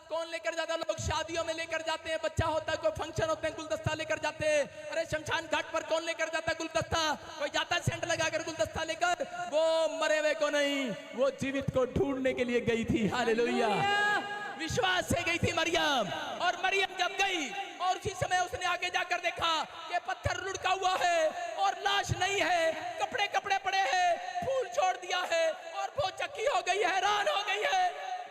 S1: कौन लेकर जाता है? लोग शादियों में लेकर जाते हैं, बच्चा होता है, कोई फंक्शन होते हैं, गुलदस्ता लेकर जाते हैं। अरे शमशान घाट पर कौन लेकर जाता है गुलदस्ता? कोई जाता है सेंट लगाकर गुलदस्ता लेकर। वो मरे हुए को नहीं, वो जीवित को ढूंढने के लिए गई थी। हालेलुया। विश्वास से गई थी मरियम। और मरियम जब गई और उसी समय उसने आगे जाकर देखा कि पत्थर लुढ़का हुआ है और लाश नहीं है, कपड़े कपड़े पड़े हैं, फूल छोड़ दिया है, और वो चक्की हो गई है, हैरान हो गई है,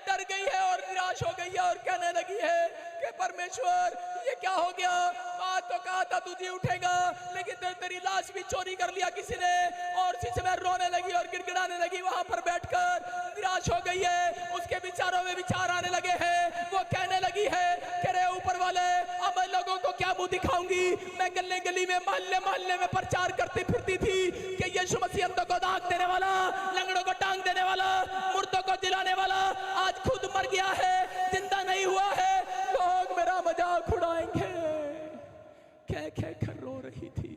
S1: डर गई है और निराश हो गई है और कहने लगी है कि परमेश्वर ये क्या हो गया? बात तो कहा था तू जी उठेगा, लेकिन तेरी लाश भी चोरी कर लिया किसी ने। और इसी समय रोने लगी और गिड़गिड़ाने लगी वहां पर बैठकर, निराश हो गई है। उसके विचारों में विचार आने लगे हैं। वो कहने लगी है कि रे ऊपर वाले, अब मैं लोगों को क्या मुंह दिखाऊंगी? मैं गली गली में मोहल्ले मोहल्ले में प्रचार करती फिरती थी कि यीशु मसीह अंधों को दाग देने वाला, लंगड़ों को टांग देने वाला, मुर्दों को जिलाने वाला आज खुद मर गया है, जिंदा नहीं हुआ है। लोग मेरा मजाक उड़ाएंगे। कह कह कर रो रही थी,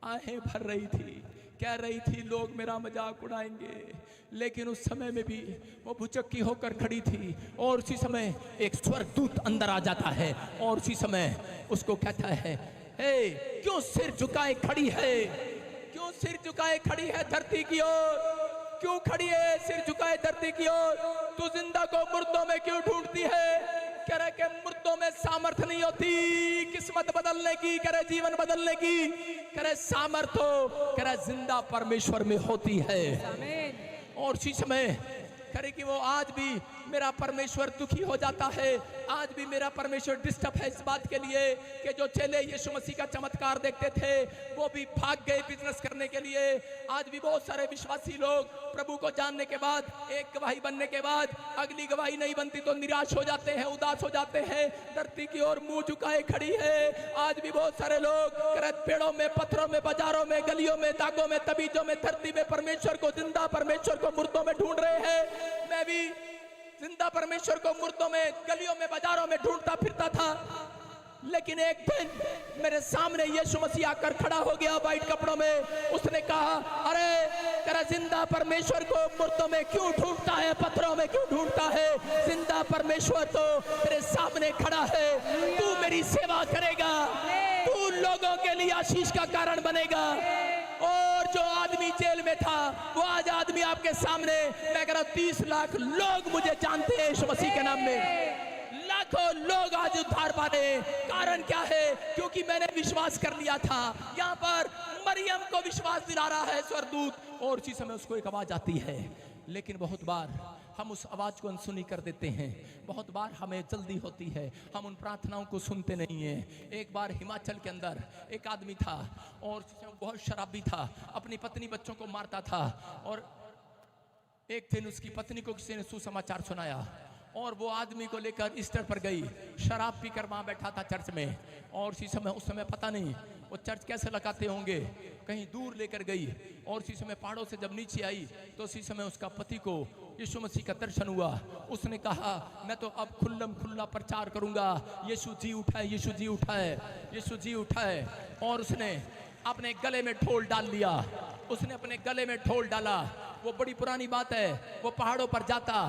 S1: आहें भर रही थी, कह रही थी लोग मेरा मजाक उड़ाएंगे। लेकिन उस समय में भी वो भुचक्की होकर खड़ी थी। और उसी समय एक स्वर्गदूत अंदर आ जाता है और उसी समय उसको कहता है, हे क्यों सिर झुकाए खड़ी है? क्यों सिर झुकाए खड़ी है धरती की ओर? क्यों खड़ी है सिर झुकाए धरती की ओर? तू जिंदा को मुर्दों में क्यों ढूंढती है? कह रहे कि मुर्दों में सामर्थ नहीं होती किस्मत बदलने की, कह रहे जीवन बदलने की। कह रहे सामर्थ हो, कह रहे जिंदा परमेश्वर में होती है।
S2: आमीन।
S1: और उसी समय करे कि वो आज भी मेरा परमेश्वर दुखी हो जाता है। आज भी मेरा परमेश्वर डिस्टर्ब है इस बात के लिए कि जो चेले यीशु मसीह का चमत्कार देखते थे वो भी भाग गए बिजनेस करने के लिए। आज भी बहुत सारे विश्वासी लोग प्रभु को जानने के बाद, एक गवाही बनने के बाद अगली गवाही नहीं बनती तो निराश हो जाते हैं, उदास हो जाते हैं, धरती की ओर मुंह झुकाए खड़ी है। आज भी बहुत सारे लोग पेड़ों में, पत्थरों में, बाजारों में, गलियों में, दागों में, तबीजों में, धरती में परमेश्वर को, जिंदा परमेश्वर को मुर्दों में ढूंढ रहे हैं। मैं भी जिंदा परमेश्वर को मुर्दों में, गलियों में, बाजारों में ढूंढता फिरता था। लेकिन एक दिन मेरे सामने यीशु मसीह आकर खड़ा हो गया व्हाइट कपड़ों में। उसने कहा, अरे तेरा जिंदा परमेश्वर को मुर्दों में क्यों ढूंढता है, पत्थरों में क्यों ढूंढता है? जिंदा परमेश्वर तो तेरे सामने खड़ा है। तू मेरी सेवा करेगा, तू लोगों के लिए आशीष का कारण बनेगा। और जो आदमी जेल में था वो आज आदमी आपके सामने, मैं कह रहा हूं 30 लाख लोग मुझे जानते हैं यीशु मसीह के नाम में। लाखों लोग आज उद्धार पाने। कारण क्या है? क्योंकि मैंने विश्वास कर लिया था। यहाँ पर मरियम को विश्वास दिला रहा है स्वर्गदूत और उसी समय उसको एक आवाज आती है। लेकिन बहुत बार हम उस आवाज को अनसुनी कर देते हैं। बहुत बार हमें जल्दी होती है, हम उन प्रार्थनाओं को सुनते नहीं हैं। एक बार हिमाचल के अंदर एक आदमी था और बहुत शराबी था, अपनी पत्नी बच्चों को मारता था। और एक दिन उसकी पत्नी को किसी ने सुसमाचार सुनाया और वो आदमी को लेकर ईस्टर पर गई। शराब पीकर वहां बैठा था चर्च में। और उस समय पता नहीं वो चर्च कैसे लगाते होंगे, कहीं दूर लेकर गई। और उसी समय पहाड़ों से जब नीचे आई तो उसी समय उसका पति को यीशु मसीह का दर्शन हुआ। उसने कहा, मैं तो अब खुल्लम खुल्ला प्रचार करूंगा, यीशु जी उठा है, यीशु जी उठा है, यीशु जी उठा है। और उसने अपने गले में ढोल डाल लिया। उसने अपने गले में ढोल डाला। वो बड़ी पुरानी बात है। वो पहाड़ों पर जाता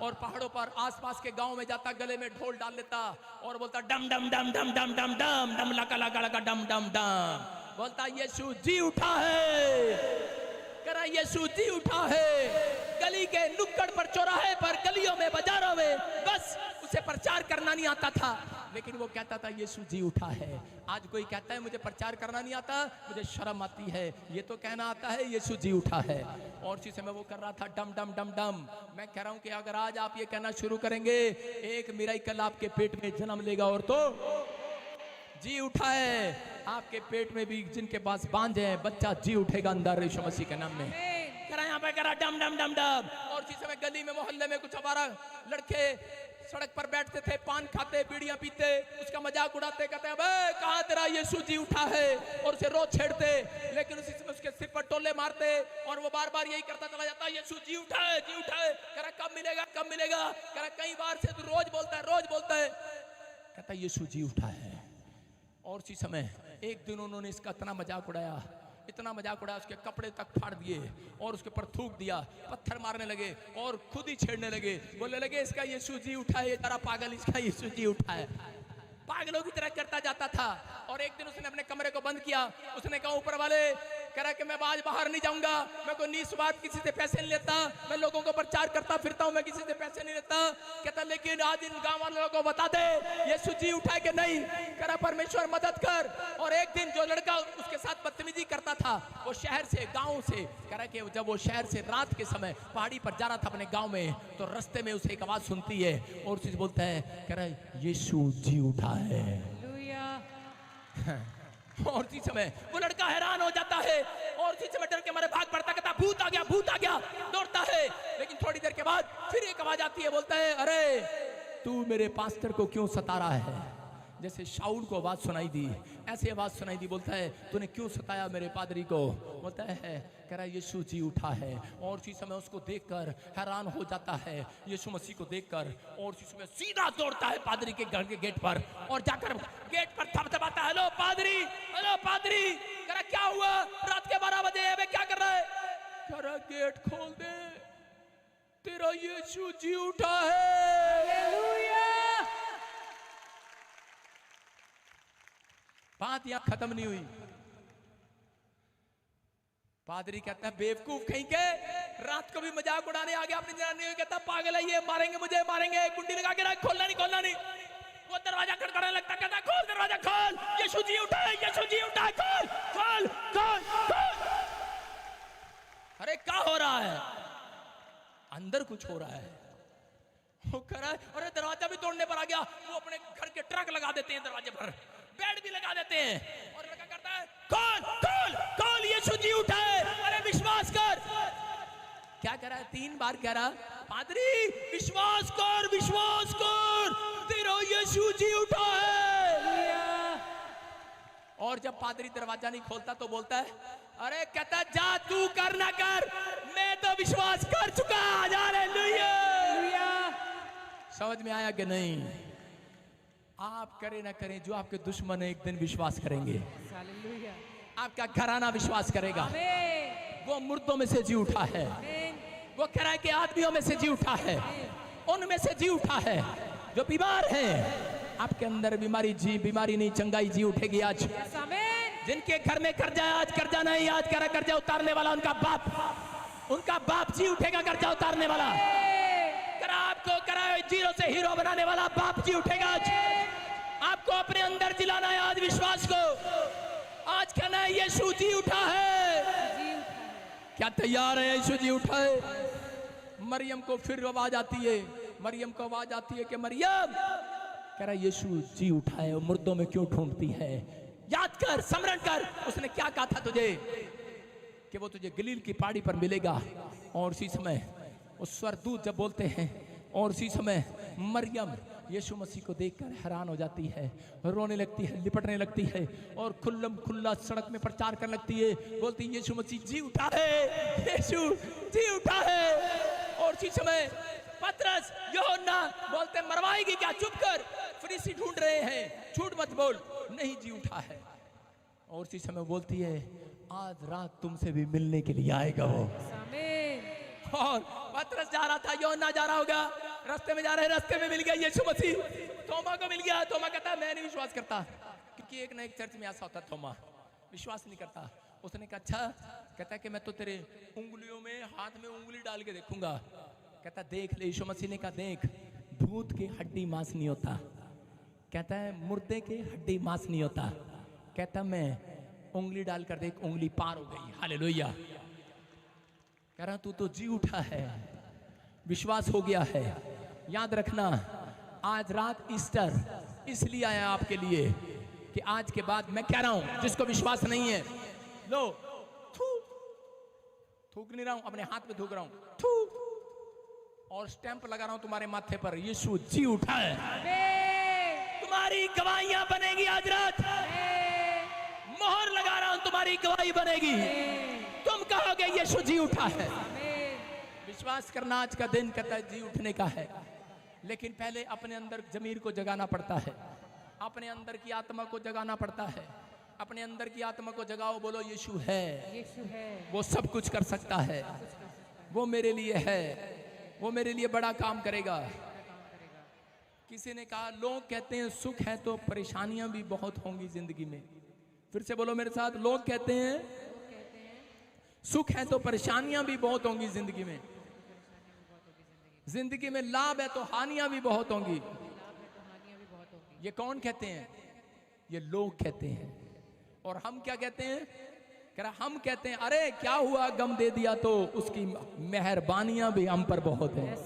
S1: और पहाड़ों पर आसपास के गांव में जाता, गले में ढोल डाल लेता और बोलता डम डम डम डम डम डम डम डम लका लका लका डम डम डम। बोलता यीशु जी उठा है, करा यीशु जी उठा है। गली के नुक्कड़ पर, चौराहे पर, गलियों में, बाजारों में बस करना नहीं आता था, लेकिन वो कहता था यीशु जी उठा है। आज कोई कहता है मुझे प्रचार करना नहीं आता, मुझे शर्म आती है, ये तो कहना आता है यीशु जी उठा है। और उसी समय वो कर रहा था डम डम डम डम। मैं कह रहा हूं कि अगर आज आप ये कहना शुरू करेंगे, एक मिराकल आपके पेट में जन्म लेगा और तो जी उठा है। आपके पेट में भी जिनके पास बांझ है, बच्चा जी उठेगा अंदर यीशु मसीह के नाम में। करा यहाँ पे करा डम डम डम डम। और इसी समय गली में मोहल्ले में कुछ हमारा लड़के सड़क पर बैठते थे, पान खाते, बीड़ियां पीते, उसका मजाक उड़ाते, कहते अबे कहाँ तेरा यीशु जी उठा है, और उसे रोज छेड़ते। लेकिन उसी समय उसके सिर पर टोले मारते और वो बार बार यही करता चला जाता, यीशु जी उठा है, जी उठा है। कह कब मिलेगा, कब मिलेगा। कह कई बार से तू रोज बोलता है, रोज बोलता है। कहता यीशु जी उठा है। और उसी समय एक दिन उन्होंने इसका इतना मजाक उड़ाया, इतना मजाक उड़ाया, उसके कपड़े तक फाड़ दिए और उसके ऊपर थूक दिया, पत्थर मारने लगे और खुद ही छेड़ने लगे। बोलने लगे इसका यीशु जी उठा है, ये तेरा पागल, इसका यीशु जी उठा है। पागलों की तरह करता जाता था। और एक दिन उसने अपने कमरे को बंद किया। उसने कहा ऊपर वाले, कह रहा कि मैं आज बाहर नहीं जाऊंगा, मैं कोई नीच बात किसी से पैसे नहीं लेता, मैं लोगों को प्रचार करता फिरता हूं, मैं किसी से पैसे नहीं लेता। कहता लेकिन आज इन गांव वालों को बता दे यीशु जी उठा है कि नहीं। कह रहा परमेश्वर मदद कर। और एक दिन जो लड़का उसके साथ बदतमीजी करता था, वो शहर से, गाँव से, कह रहा कि जब वो शहर से रात के समय पहाड़ी पर जा रहा था अपने गाँव में, तो रास्ते में उसे एक आवाज सुनती है और उसे बोलता है, कह रहा है यीशु जी उठा है। और उसी समय वो लड़का हैरान हो जाता है और उसी समय डर के मारे भाग पड़ता, कहता भूत आ गया, भूत आ गया, दौड़ता है। लेकिन थोड़ी देर के बाद फिर एक आवाज आती है, बोलता है अरे तू मेरे पास्टर को क्यों सता रहा है। जैसे शाऊल को आवाज सुनाई दी, ऐसे आवाज सुनाई दी। बोलता है तूने क्यों सताया मेरे पादरी को। बोलता है, कह रहा यीशु जी उठा है। और उसी समय उसको देखकर हैरान हो जाता है, यीशु मसीह को देखकर। और उसी समय सीधा दौड़ता है पादरी के घर के गेट पर और जाकर गेट पर थपथपाता है, हेलो पादरी, हेलो पादरी। कह रहा क्या हुआ, रात के 12 बजे है, क्या कर रहा है। कह रहा गेट खोल दे, तेरा यीशु जी उठा है। बात यहां खत्म नहीं हुई। पादरी कहता है बेवकूफ कहीं के, रात को भी मजाक उड़ाने आ गया अपनी जनानी। कहता पागल है ये, मारेंगे मुझे, मारेंगे। कुंडी लगा के रख, खोलना नहीं, खोलना नहीं। वो दरवाजा खड़खड़ाने लगता, कहता खोल दरवाजा, खोल, यीशु जी उठा है, यीशु जी उठा है, खोल खोल खोल खोल। अरे क्या हो रहा है, अंदर कुछ हो रहा है। वो कह रहा है अरे दरवाजा भी तोड़ने पर आ गया। वो अपने घर के ट्रक लगा देते हैं दरवाजे पर, बेड भी लगा देते हैं। और लड़का करता है खोल खोल खोल, यीशु जी उठा है, अरे विश्वास कर। क्या कह रहा है, 3 बार कह रहा, पादरी विश्वास कर, विश्वास कर, तेरा यीशु जी उठा है। और जब पादरी दरवाजा नहीं खोलता तो बोलता है, अरे कहता जा तू कर ना कर, मैं तो विश्वास कर चुका। हालेलुया। समझ में आया कि नहीं। आप करें ना करें, जो आपके दुश्मन है एक दिन विश्वास करेंगे। आपका घराना विश्वास करेगा। वो मुर्दों में से जी उठा है। वो कह रहा है कि आदमियों में से जी उठा है, उनमें से जी उठा है। जो बीमार हैं, आपके अंदर बीमारी नहीं, चंगाई जी उठेगी आज। जिनके घर में कर्जा है, आज कर्जा नहीं, आज कर्जा उतारने वाला उनका बाप जी उठेगा, कर्जा उतारने वाला। आपको जीरो से हीरो बनाने वाला बाप जी उठेगा आज। आपको अपने अंदर जिलाना है आज विश्वास को। आज कहना है यीशु जी उठा है। क्या तैयार है, यीशु जी उठा है। मरियम को फिर आवाज आती है, मरियम को आवाज आती है कि मरियम, कह रहा यीशु जी उठा है, मुर्दों में क्यों ढूंढती है। याद कर, स्मरण कर, उसने क्या कहा था तुझे कि वो तुझे गलील की पहाड़ी पर मिलेगा। और उसी समय उस स्वर्गदूत जब बोलते हैं, और उसी समय मरियम यीशु मसीह को देखकर हैरान हो जाती है, रोने लगती है, लिपटने लगती है और खुल्लम खुल्ला सड़क में प्रचार करने लगती है। बोलती यीशु मसीह जी उठा है, यीशु जी उठा है। और उसी समय पतरस, यूहन्ना बोलते मरवाएगी क्या, चुप कर, फरीसी ढूंढ रहे हैं, झूठ मत बोल, नहीं जी उठा है। और उसी समय बोलती है आज रात तुमसे भी मिलने के लिए आएगा वो। और पतरस जा रहा था, यूहन्ना जा रहा होगा, रास्ते में जा रहे, रास्ते में मिल गया यीशु मसीह। थोमा को मिल गया। थोमा कहता है मैं नहीं विश्वास करता, क्योंकि एक ना एक चर्च में ऐसा होता, थोमा विश्वास नहीं करता। उसने कहा अच्छा, कहता है कि मैं तो तेरे उंगलियों में, हाथ में उंगली डाल के देखूंगा। कहता देख ले। यीशु मसीह ने कहा देख, भूत के हड्डी मांस नहीं होता। कहता है मुर्दे के हड्डी मांस नहीं होता। कहता मैं उंगली डालकर देख, उंगली पार हो गई। हालेलुया। कह रहा तू तो जी उठा है, विश्वास हो गया है। याद रखना, आज रात ईस्टर इसलिए आया आपके लिए कि आज के बाद मैं कह रहा हूं, जिसको विश्वास नहीं है, लो थूक नहीं रहा हूं, अपने हाथ में थूक रहा हूं, थू, और स्टैंप लगा रहा हूं तुम्हारे माथे पर, यीशु जी उठा है। तुम्हारी गवाहियां बनेगी आज रात। मोहर लगा रहा हूं, तुम्हारी गवाही बनेगी। तुम कहोगे यीशु जी उठा है। विश्वास करना आज का दिन कहता है जी उठने का है, लेकिन पहले अपने अंदर जमीर को जगाना पड़ता है, अपने अंदर की आत्मा को जगाना पड़ता है। अपने अंदर की आत्मा को जगाओ, बोलो यीशु है,
S2: यीशु है,
S1: वो सब कुछ कर सकता है, वो मेरे लिए है, वो मेरे लिए बड़ा काम करेगा। किसी ने कहा लोग कहते हैं सुख है तो परेशानियां भी बहुत होंगी जिंदगी में। फिर से बोलो मेरे साथ, लोग कहते हैं सुख है तो परेशानियां भी बहुत होंगी जिंदगी में। जिंदगी में लाभ है तो हानियां भी बहुत होंगी। ये कौन कहते हैं? ये लोग कहते हैं। और हम क्या कहते हैं? कह रहा हम कहते हैं अरे क्या हुआ, गम दे दिया तो उसकी मेहरबानियां भी हम पर बहुत हैं।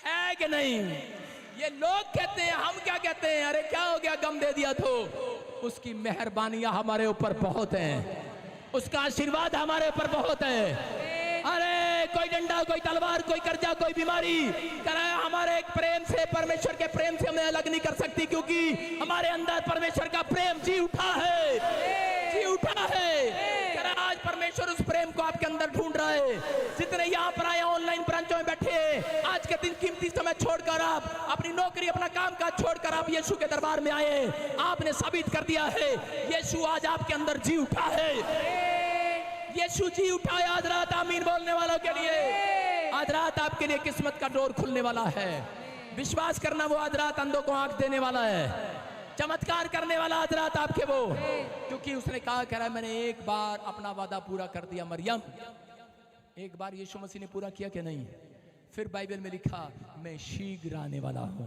S1: है कि नहीं? ये लोग कहते हैं, हम क्या कहते हैं? अरे क्या हो गया, गम दे दिया तो उसकी मेहरबानियां हमारे ऊपर बहुत हैं, उसका आशीर्वाद हमारे ऊपर बहुत है। अरे कोई डंडा, कोई तलवार, कोई कर्जा, कोई बीमारी हमारे प्रेम से, परमेश्वर के प्रेम से हमें अलग नहीं कर सकती, क्योंकि हमारे अंदर परमेश्वर का प्रेम जी उठा है, जी उठा है। आज परमेश्वर उस प्रेम को आपके अंदर ढूंढ रहा है। जितने यहाँ पर आए ऑनलाइन ब्रांचों में बैठे, आज के दिन कीमती समय छोड़कर आप अपनी नौकरी, अपना काम काज छोड़कर आप यीशु के दरबार में आए। आपने साबित कर दिया है यीशु आज आपके अंदर जी उठा है। यीशु जी उठा है आज रात। आमीन बोलने वालों के लिए आज रात आपके लिए किस्मत का डोर खुलने वाला है। विश्वास करना, वो आज रात अंधों को आंख देने वाला है, चमत्कार करने वाला आज रात आपके वो, क्योंकि उसने कहा कह रहा मैंने एक बार अपना वादा पूरा कर दिया। मरियम, एक बार यीशु मसीह ने पूरा किया कि नहीं? फिर बाइबल में लिखा मैं शीघ्र आने वाला हूं।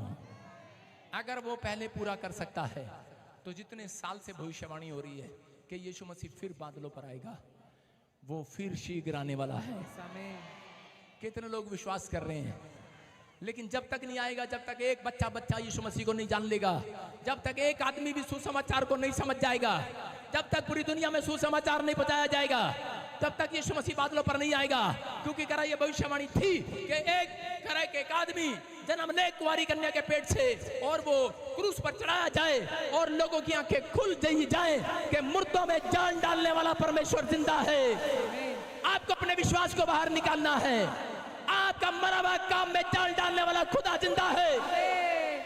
S1: अगर वो पहले पूरा कर सकता है तो जितने साल से भविष्यवाणी हो रही है कि यीशु मसीह फिर बादलों पर आएगा, वो फिर शीघ्र आने वाला है। कितने लोग विश्वास कर रहे हैं? लेकिन जब तक नहीं आएगा, जब तक एक बच्चा यीशु मसीह को नहीं जान लेगा, जब तक एक आदमी भी सुसमाचार को नहीं समझ जाएगा, जब तक पूरी दुनिया में सुसमाचार नहीं पहुंचाया जाएगा, तब तक यीशु मसीह बादलों पर नहीं आएगा। क्योंकि करा ये भविष्यवाणी थी कि एक आदमी जन्म ले कुंवारी कन्या के पेट से, और वो क्रूस पर चढ़ाया जाए और लोगों की आंखें खुल जाए कि मुर्दों में जान डालने वाला परमेश्वर जिंदा है। आपको अपने विश्वास को बाहर निकालना है। आपका मरा हुआ काम में जान डालने वाला खुदा जिंदा है।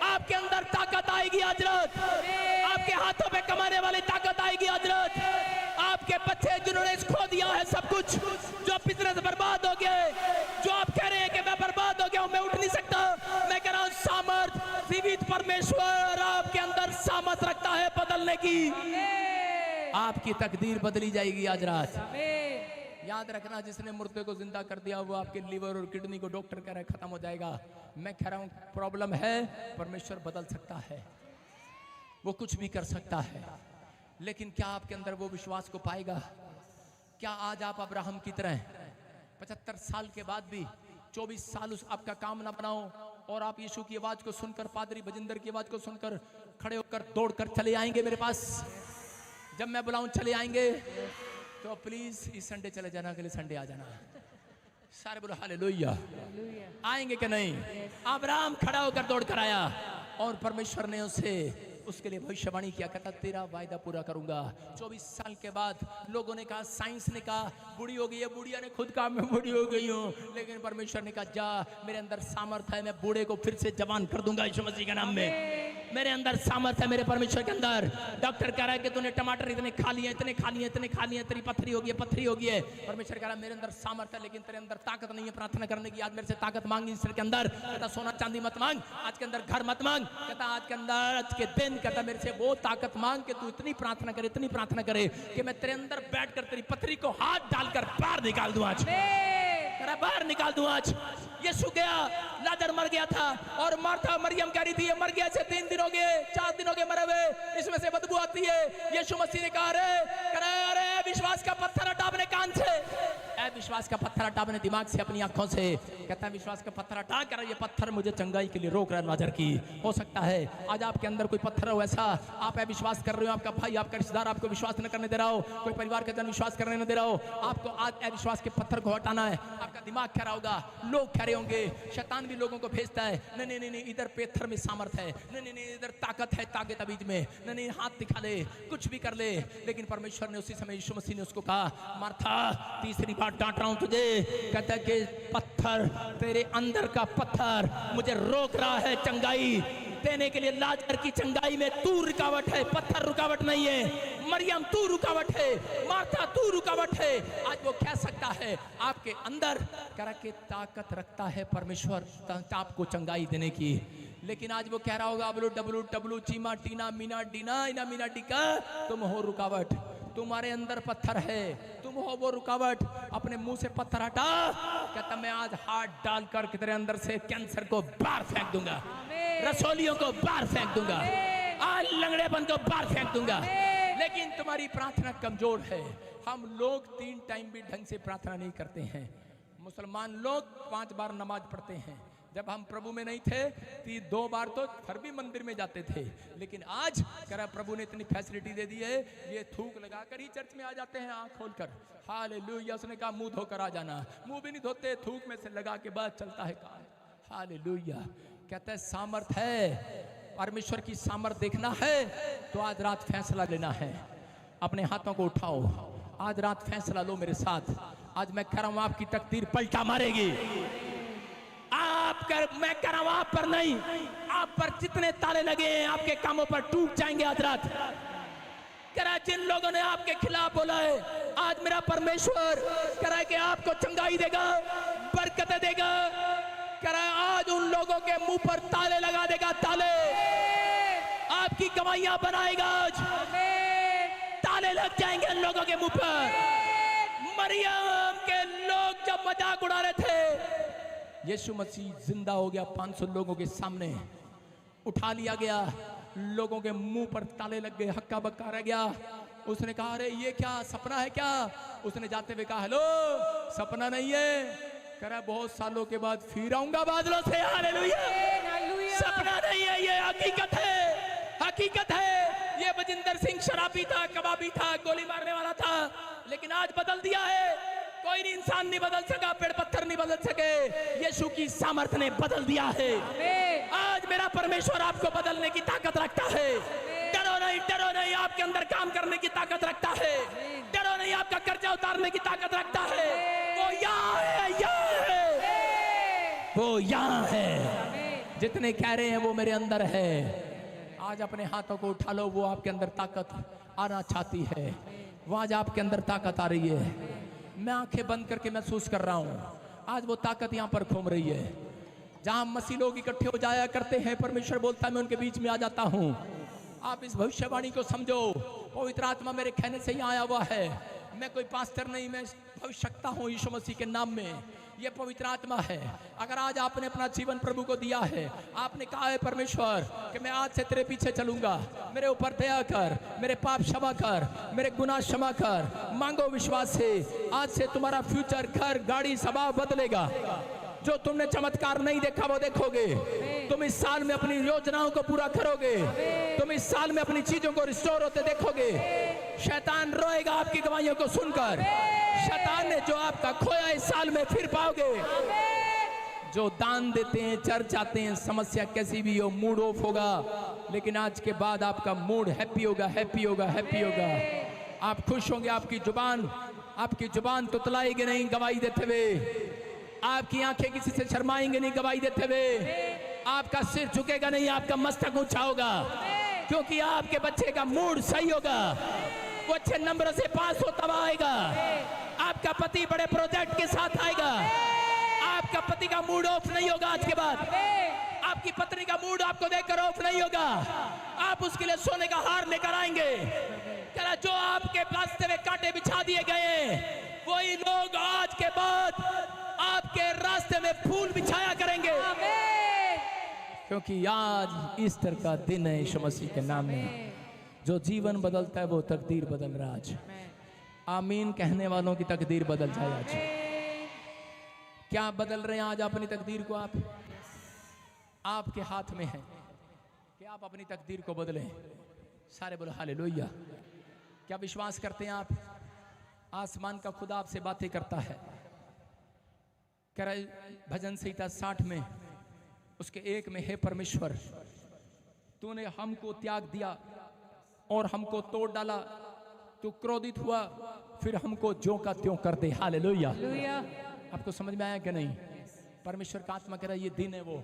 S1: आपके अंदर ताकत आएगी आज रात। आपके हाथों पे कमाने वाली ताकत आएगी आज रात। आपके बच्चे जिन्होंने खो दिया है सब कुछ, जो बिजनेस बर्बाद हो गए, जो आप कह रहे हैं कि मैं बर्बाद हो गया हूं, मैं उठ नहीं सकता, मैं कह रहा हूं सामर्थ जीवित परमेश्वर आपके अंदर सामर्थ रखता है बदलने की। आपकी तकदीर बदली जाएगी आज रात। याद रखना, जिसने मुर्दे को जिंदा कर दिया वो आपके लीवर और किडनी को डॉक्टर कह रहे खत्म हो जाएगा। मैं कह रहा हूं प्रॉब्लम है, परमेश्वर बदल सकता है, वो कुछ भी कर सकता है। लेकिन क्या आपके अंदर वो विश्वास को पाएगा? क्या आज आप अब्राहम की तरह 75 साल के बाद भी 24 साल उस आपका काम ना बनाओ और आप यीशु की आवाज को सुनकर, पादरी बजिंदर की आवाज को सुनकर खड़े होकर दौड़कर चले आएंगे मेरे पास? जब मैं बुलाऊं चले आएंगे? तो प्लीज इस संडे चले जाना, अगले संडे आ जाना। सारे बोलो हालेलुया। आएंगे कि नहीं? अब्राहम खड़ा होकर दौड़ कर आया और परमेश्वर ने उसके लिए भविष्यवाणी किया, कहता तेरा वायदा पूरा करूंगा। 24 साल के बाद लोगों ने कहा, साइंस ने कहा बूढ़ी हो गई है, बुढ़िया ने खुद कहा मैं बूढ़ी हो गई हूं, लेकिन परमेश्वर ने कहा जा, मेरे अंदर सामर्थ है, मैं बूढ़े को फिर से जवान कर दूंगा यीशु मसीह के नाम में। मेरे अंदर सामर्थ है, मेरे परमेश्वर के अंदर। डॉक्टर कह रहा है कि तूने टमाटर इतने खा लिए, इतने खा लिए, इतने खा लिए, तेरी पथरी होगी, पथरी होगी है। परमेश्वर कह रहा है मेरे अंदर सामर्थ है, लेकिन तेरे अंदर ताकत नहीं है प्रार्थना करने की। आज मेरे से ताकत मांगी ईश्वर के अंदर। कहता सोना चांदी मत मांग, आज के अंदर घर मत मांग, कहता आज के अंदर, आज के दिन कहता मेरे से वो ताकत मांग कि तू इतनी प्रार्थना करे, इतनी प्रार्थना करे कि मैं तेरे अंदर बैठकर तेरी पथरी को हाथ डालकर बाहर निकाल दूं। आज करा बाहर निकाल दूं आज। यीशु गया, लाजर मर गया था और मार्था मरियम कह रही थी ये मर गया से 3 दिन हो गए, 4 दिन हो गए मरे हुए, इसमें से बदबू आती है। यीशु मसीह ने कहा अरे विश्वास का पत्थर हटा अपने कान से, विश्वास का पत्थर हटा अपने दिमाग से, अपनी आंखों से। कहता है विश्वास का पत्थर हटा कर ये पत्थर मुझे चंगाई के लिए रोक रहा है लाजर की। हो सकता है आज आपके अंदर कोई पत्थर हो ऐसा, आप विश्वास कर रहे हो, आपका भाई आपका रिश्तेदार आपको विश्वास न करने दे रहा हो, कोई परिवार के जन विश्वास करने न दे रहा हो, आपको आज अविश्वास के पत्थर को हटाना है। आपका दिमाग कह रहा होगा, लोग कह रहे होंगे, शैतान भी लोगों को भेजता है, नहीं नहीं नहीं इधर पत्थर में सामर्थ है, नहीं नहीं इधर ताकत है, ताकत बीच में, नहीं नहीं हाथ दिखा ले, कुछ भी कर ले। लेकिन परमेश्वर ने उसी समय यीशु मसीह ने उसको कहा, मार्था तीसरी बार डांट रहा हूं तुझे। कहता है कि पत्थर, तेरे अंदर का पत्थर मुझे रोक रहा है चंगाई देने के लिए। लाजर की चंगाई में तू रुकावट है, पत्थर रुकावट नहीं है। मरियम तू रुकावट है, मार्था तू रुकावट है। आज वो कह सकता है आपके अंदर करा के ताकत रखता है परमेश्वर आपको चंगाई देने की। लेकिन आज वो कह रहा होगा डब्लू डब्लू डब्लू चीमा टीना मीना डीना इना मीना टीका, तुम हो रुकावट, तुम्हारे अंदर पत्थर है, तुम हो वो रुकावट। अपने मुंह से पत्थर हटा। कहता मैं आज हाथ डालकर तेरे अंदर से कैंसर को बाहर फेंक दूंगा, रसोलियों को बाहर फेंक दूंगा, आज लंगड़ेपन को बाहर फेंक दूंगा। लेकिन तुम्हारी प्रार्थना कमजोर है। हम लोग 3 टाइम भी ढंग से प्रार्थना नहीं करते हैं। मुसलमान लोग 5 बार नमाज पढ़ते हैं। जब हम प्रभु में नहीं थे 2 बार तो फिर भी मंदिर में जाते थे। लेकिन आज करा प्रभु ने इतनी फैसिलिटी दे दी है, ये थूक लगाकर ही चर्च में आ जाते हैं आंख खोलकर। हालेलुया। उसने कहा मुंह धोकर आ जाना, मुंह भी नहीं धोते, थूक में से लगा के बाद चलता है कहा। हालेलुया। कहता है सामर्थ है, परमेश्वर की सामर्थ देखना है तो आज रात फैसला लेना है। अपने हाथों को उठाओ, आज रात फैसला लो मेरे साथ। आज मैं कह रहा हूं आपकी तकदीर पलटा मारेगी। मैं कह रहा हूं आप पर नहीं, आप पर जितने ताले लगे हैं आपके कामों पर टूट जाएंगे आज रात। कह रहा जिन लोगों ने आपके खिलाफ बोला है, आज मेरा परमेश्वर कह रहा है कि आपको चंगाई देगा, बरकतें देगा। कह रहा है आज उन लोगों के मुंह पर ताले लगा देगा, ताले आपकी गवाहियां बनाएगा। आज ताले लग जाएंगे उन लोगों के मुंह पर। मरियम के लोग जब मजाक उड़ा रहे थे, यीशु मसीह जिंदा हो गया, 500 लोगों के सामने उठा लिया गया, लोगों के मुंह पर ताले लग गए, हक्का बक्का रह गया। उसने कहा अरे ये क्या सपना है क्या? उसने जाते हुए कहा हेलो सपना नहीं है, कह रहा बहुत सालों के बाद फिर आऊंगा बादलों से। हालेलुया। सपना नहीं है, ये हकीकत है, हकीकत है। ये बजिंदर सिंह शराबी था, कबाबी था, गोली मारने वाला था, लेकिन आज बदल दिया है। कोई नहीं, इंसान नहीं बदल सका, पेड़ पत्थर नहीं बदल सके, यीशु की सामर्थ ने बदल दिया है। आज मेरा परमेश्वर आपको बदलने की ताकत रखता है। डरो नहीं, डरो नहीं, आपके अंदर काम करने की ताकत रखता है। डरो नहीं, आपका कर्जा उतारने की ताकत रखता है। वो यहाँ है, यहाँ है, वो यहाँ है। जितने कह रहे हैं वो मेरे अंदर है। आज अपने हाथों को उठा लो, वो आपके अंदर ताकत आना चाहती है। वो आज आपके अंदर ताकत आ रही है। मैं आंखें बंद करके महसूस कर रहा हूं आज वो ताकत यहां पर घूम रही है। जहां मसीह लोग इकट्ठे हो जाया करते हैं, परमेश्वर बोलता है मैं उनके बीच में आ जाता हूं। आप इस भविष्यवाणी को समझो, पवित्र आत्मा मेरे कहने से ही आया हुआ है। मैं कोई पास्टर नहीं, मैं भविष्यवक्ता हूं यीशु मसीह के नाम में। ये पवित्र आत्मा है। अगर आज आपने अपना जीवन प्रभु को दिया है, आपने कहा है परमेश्वर कि मैं आज से तेरे पीछे चलूंगा, मेरे ऊपर दया कर, मेरे पाप क्षमा कर, मेरे गुनाह क्षमा कर, मांगो विश्वास से। आज से तुम्हारा फ्यूचर, घर, गाड़ी, स्वभाव बदलेगा। जो तुमने चमत्कार नहीं देखा वो देखोगे। तुम इस साल में अपनी योजनाओं को पूरा करोगे। तुम इस साल में अपनी चीजों को रिस्टोर होते देखोगे। शैतान रोएगा आपकी गवाहियों को सुनकर। शैतान ने जो आपका खोया इस साल में फिर पाओगे। जो दान देते हैं, चर्च आते हैं, समस्या कैसी भी हो, मूड ऑफ होगा, लेकिन आज के बाद आपका मूड हैप्पी होगा, हैप्पी होगा, हैप्पी होगा। आप खुश होंगे। आपकी जुबान तुतलाएगी नहीं गवाही देते हुए। आपकी आंखें किसी से शर्माएंगे नहीं गवाही देते हुए। आपका सिर झुकेगा नहीं, आपका मस्तक ऊंचा होगा, क्योंकि आपके बच्चे का मूड सही होगा। वो अच्छे नंबर से पास होता हुआ आएगा। आपका पति बड़े प्रोजेक्ट के साथ आएगा। आपका पति का मूड ऑफ नहीं होगा आज के बाद। आपकी पत्नी का मूड आपको देखकर ऑफ नहीं होगा। आप उसके लिए सोने का हार लेकर आएंगे। क्या जो आपके रास्ते में कांटे बिछा दिए गए, वही लोग आज के बाद आपके रास्ते में फूल बिछाया करेंगे,
S2: आमीन,
S1: क्योंकि आज ईस्टर का दिन है यीशु मसीह के नाम में। जो जीवन बदलता है वो तकदीर बदल रहा है आज। आमीन कहने वालों की तकदीर बदल जाए आज। क्या बदल रहे हैं आज अपनी तकदीर को? आप आपके हाथ में है कि आप अपनी तकदीर को बदलें। सारे बोलो हालेलुया। क्या विश्वास करते हैं आप? आसमान का खुदा आपसे बातें करता है। कह रहा है भजन संहिता 60 में उसके 1 में, हे परमेश्वर, तूने हमको त्याग दिया और हमको तोड़ डाला, तू क्रोधित हुआ, फिर हमको ज्यों का त्यों कर दे। हालेलुया। आपको समझ में आया कि नहीं? परमेश्वर का आत्मा कह रहा है ये दिन है वो।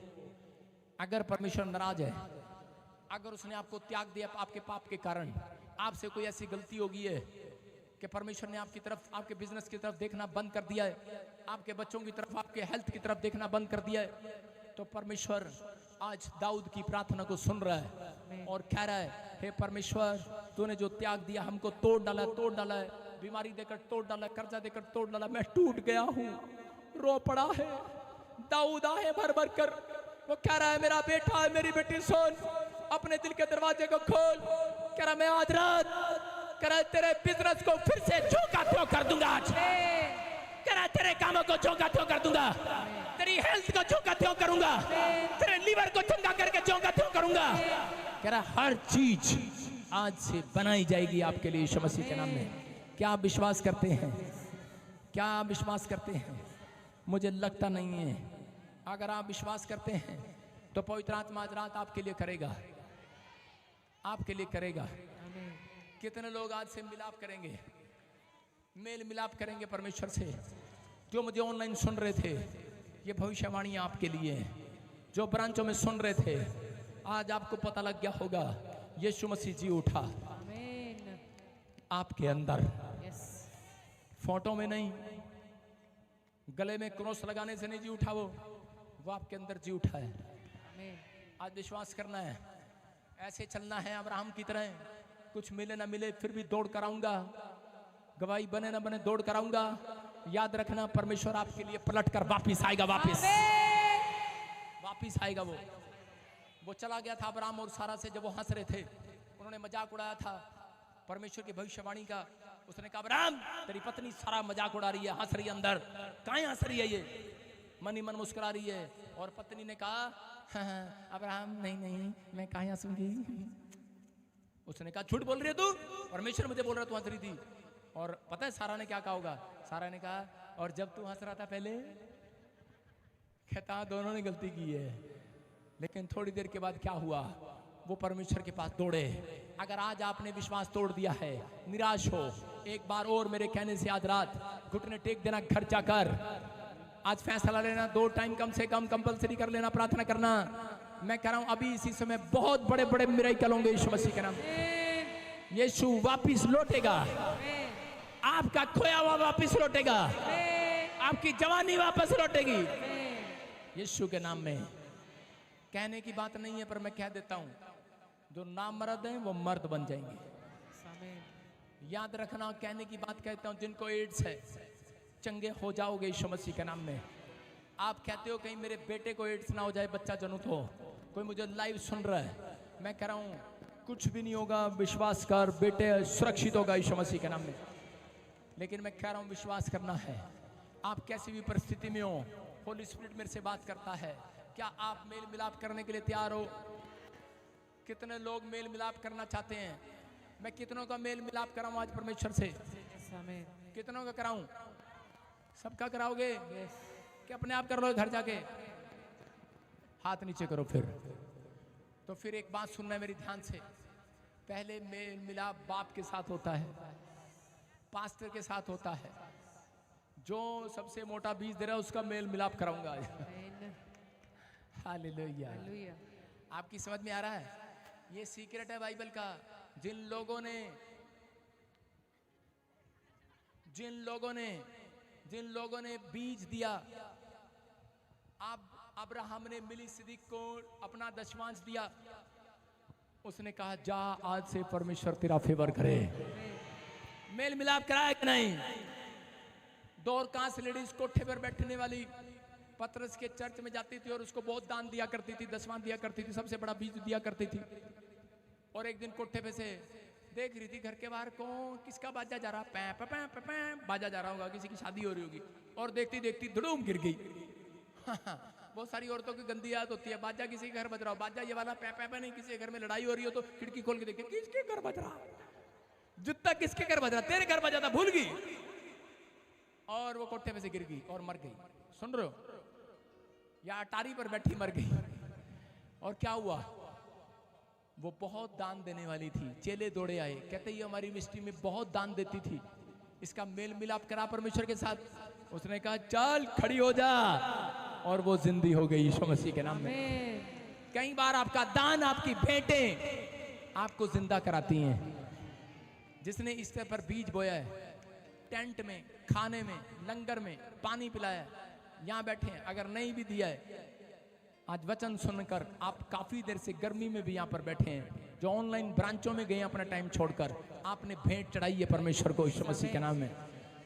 S1: अगर परमेश्वर नाराज है, अगर उसने आपको त्याग दिया आपके पाप के कारण, आपसे कोई ऐसी गलती होगी है कि परमेश्वर ने आपकी तरफ, आपके बिजनेस की तरफ देखना बंद कर दिया है, आपके बच्चों की तरफ, आपके हेल्थ की तरफ देखना बंद कर दिया है, तो परमेश्वर आज दाऊद की प्रार्थना को सुन रहा है और कह रहा है, हे परमेश्वर, तूने जो त्याग दिया, हमको तोड़ डाला है, बीमारी देकर तोड़ डाला, कर्जा देकर तोड़ डाला, मैं टूट गया हूँ, रो पड़ा है। दाऊद आहे भर भर कर, वो कह रहा है मेरा बेटा है, मेरी बेटी सुन, अपने दिल के दरवाजे को खोल। कह रहा मैं आज रात, कह रहा तेरे बिजनेस को फिर से झोंका त्यों कर दूंगा आज। कह रहा तेरे कामों को झोंका त्यों कर दूंगा, तेरी हेल्थ को झोंका त्यों करूंगा, तेरे लीवर को चंगा करके झोंका त्यों करूंगा। कह रहा हर चीज आज से बनाई जाएगी आपके लिए यीशु मसीह के नाम में। क्या आप विश्वास करते हैं? क्या आप विश्वास करते हैं? मुझे लगता नहीं है। अगर आप विश्वास करते हैं तो पवित्र आत्मा आज रात आपके लिए करेगा, आपके लिए करेगा। कितने लोग आज से मिलाप करेंगे, मेल मिलाप करेंगे परमेश्वर से? जो मुझे ऑनलाइन सुन रहे थे, ये भविष्यवाणी आपके लिए है। जो ब्रांचों में सुन रहे थे, आज आपको पता लग गया होगा यीशु मसीह जी उठा आपके अंदर। फोटो में नहीं, गले में क्रॉस लगाने से नहीं जी उठा, वो आपके अंदर जी उठा है। आज विश्वास करना है, ऐसे चलना है अब्राहम की तरह। कुछ मिले ना मिले फिर भी दौड़ कर आऊंगा, गवाही बने ना बने दौड़ कर आऊंगा। याद रखना परमेश्वर आपके लिए पलट कर वापिस आएगा, वापिस आएगा। वो चला गया था अब्राहम और सारा से, जब वो हंस रहे थे, उन्होंने मजाक उड़ाया था परमेश्वर की भविष्यवाणी का। उसने कहा अब्राहम तेरी पत्नी सारा मजाक उड़ा रही है, हंस रही है, अंदर कहाँ हंस रही है, ये मन ही मन मुस्कुरा रही है। और पत्नी ने कहा हाँ, अब्राहम नहीं मैं कहाँ हंसूंगी। उसने कहा झूठ बोल रही है तू, परमेश्वर मुझे बोल रहा तू हंस रही थी। और पता है सारा ने क्या कहा होगा? सारा ने कहा और जब तू हंस रहा था पहले, कहता दोनों ने गलती की है। लेकिन थोड़ी देर के बाद क्या हुआ? वो परमेश्वर के पास दौड़े। अगर आज आपने विश्वास तोड़ दिया है, निराश हो, एक बार और मेरे कहने से आज रात घुटने टेक देना, घर जाकर आज फैसला लेना, 2 टाइम कम से कम कंपलसरी कर लेना, प्रार्थना करना। मैं कह रहा हूं अभी इसी समय बहुत बड़े बड़े मिरेकल होंगे यीशु मसीह के नाम। यीशु वापिस लौटेगा, आपका खोया हुआ वापिस लौटेगा, आपकी जवानी वापस लौटेगी यीशु के नाम में। कहने की बात नहीं है पर मैं कह देता हूं, जो नामर्द हैं वो मर्द बन जाएंगे। याद रखना, कहने की बात कहता हूं, जिनको एड्स है चंगे हो जाओगे यीशु मसीह के नाम में। आप कहते हो कहीं मेरे बेटे को एड्स ना हो जाए, बच्चा जनित हो। कोई मुझे लाइव सुन रहा है, मैं कह रहा हूं कुछ भी नहीं होगा, विश्वास कर, बेटे सुरक्षित होगा यीशु मसीह के नाम में। लेकिन मैं कह रहा हूं विश्वास करना है। आप कैसी भी परिस्थिति में हो, होली स्पिरिट मेरे से बात करता है। क्या आप मेल मिलाप करने के लिए तैयार हो? कितने लोग मेल मिलाप करना चाहते हैं? मैं कितनों का मेल मिलाप कराऊं आज परमेश्वर से? कितनों का कराऊं? सबका कराओगे कि अपने आप कर लो घर जाके? हाथ नीचे करो। फिर फिर एक बात सुनना है मेरी ध्यान से। पहले मेल मिलाप बाप के साथ होता है, पास्टर के साथ होता है। जो सबसे मोटा बीज दे रहा है उसका मेल मिलाप कराऊंगा। हालेलुया। आपकी समझ में आ रहा है? ये सीक्रेट है बाइबल का। जिन लोगों ने बीज दिया, अब्राहम ने मेलिकिसदिक को अपना दशमांश दिया। उसने कहा जा आज से परमेश्वर तेरा फेवर करे। मेल मिलाप कराया कि नहीं? दोरकास लेडीज कोठे पर बैठने वाली पतरस के चर्च में जाती थी और उसको बहुत दान दिया करती थी, दसवां दिया करती थी, सबसे बड़ा बीज दिया करती थी। और एक दिन कोठे पे से देख रही थी घर के बाहर कौन किसका बाजा जा रहा, पै पै पै पै बाजा जा रहा होगा, किसी की शादी हो रही होगी। और देखती देखती धड़ूम गिर गई। बहुत सारी औरतों की गंदी याद होती है, बाजा किसी के घर बज रहा हो, बाजा ये वाला पै पै पै नहीं, किसी के घर में लड़ाई हो रही हो तो खिड़की खोल के देखते किसके घर बज रहा, जूता किसके घर बज रहा, तेरे घर बजा था भूल गई। और वो कोठे पे से गिर गई और मर गई। सुन रहे हो, या अटारी पर बैठी मर गई। और क्या हुआ, वो बहुत दान देने वाली थी। चेले दौड़े आए, कहते ये हमारी मिस्ट्री में बहुत दान देती थी, इसका मेल मिलाप करा परमेश्वर के साथ। उसने कहा चल खड़ी हो जा, और वो जिंदी हो गई यीशु मसीह के नाम में। कई बार आपका दान, आपकी भेंटें आपको जिंदा कराती हैं। जिसने इस तरह पर बीज बोया है, टेंट में, खाने में, लंगर में, पानी पिलाया है, यहाँ बैठे हैं, अगर नहीं भी दिया है, आज वचन सुनकर आप काफी देर से गर्मी में भी यहाँ पर बैठे हैं, जो ऑनलाइन ब्रांचों में गए अपना टाइम छोड़कर, आपने भेंट चढ़ाई है परमेश्वर को यीशु मसीह के नाम में।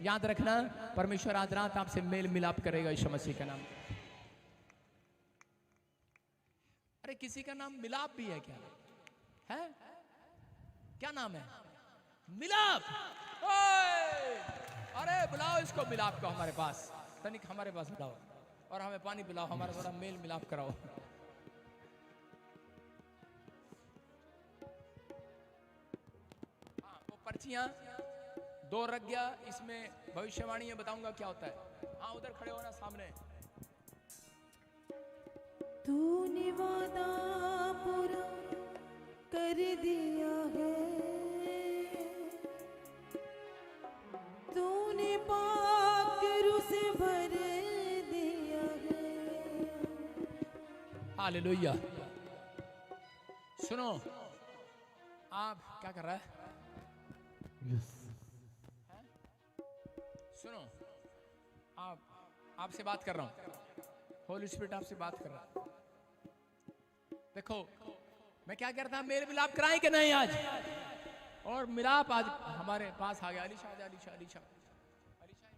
S1: याद रखना, परमेश्वर आज रात आपसे मेल मिलाप करेगा यीशु मसीह के नाम में। अरे किसी का नाम मिलाप भी है क्या? है क्या नाम है? मिलाप। ओए! अरे बुलाओ इसको मिलाप को हमारे पास, तनिक हमारे पास बुलाओ और हमें पानी पिलाओ, हमारा थोड़ा मेल मिलाप कराओ। हाँ, वो पर्चियां 2 रख गया, इसमें भविष्यवाणी है, बताऊंगा क्या होता है। हाँ उधर खड़े होना सामने।
S3: तूने वादा पूरा कर दिया है, तूने पाक रूह से भर दिया है।
S1: हालेलुया। सुनो, आप क्या कर रहा है? सुनो, आपसे बात कर रहा हूं, होली स्पिरिट आपसे बात कर रहा है। देखो मैं क्या कह रहा था, मेल मिलाप कराएं कि नहीं आज? और मिलाप आज हमारे पास आ गया। अलीशा अलीशा अलीशा अलीशा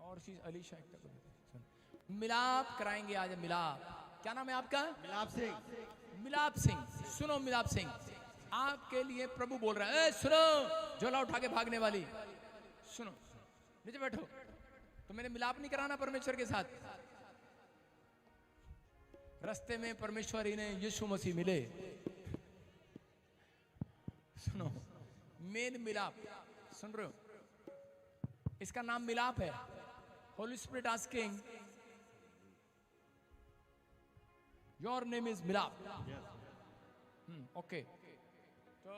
S1: और चीज अलीशा मिलाप कराएंगे आज। मिलाप, क्या नाम है आपका?
S4: मिलाप सिंह।
S1: मिलाप सिंह। सुनो मिलाप सिंह, आपके लिए प्रभु बोल रहा है। सुनो, झोला उठा के भागने वाली, सुनो, नीचे बैठो। तो मैंने मिलाप नहीं कराना परमेश्वर के साथ? रास्ते में परमेश्वर इन्हें यीशु मसीह मिले। सुनो, मेन मिलाप, सुन रहे हो? इसका नाम मिलाप है। Holi spirit asking, your name is मिलाप। ओके, तो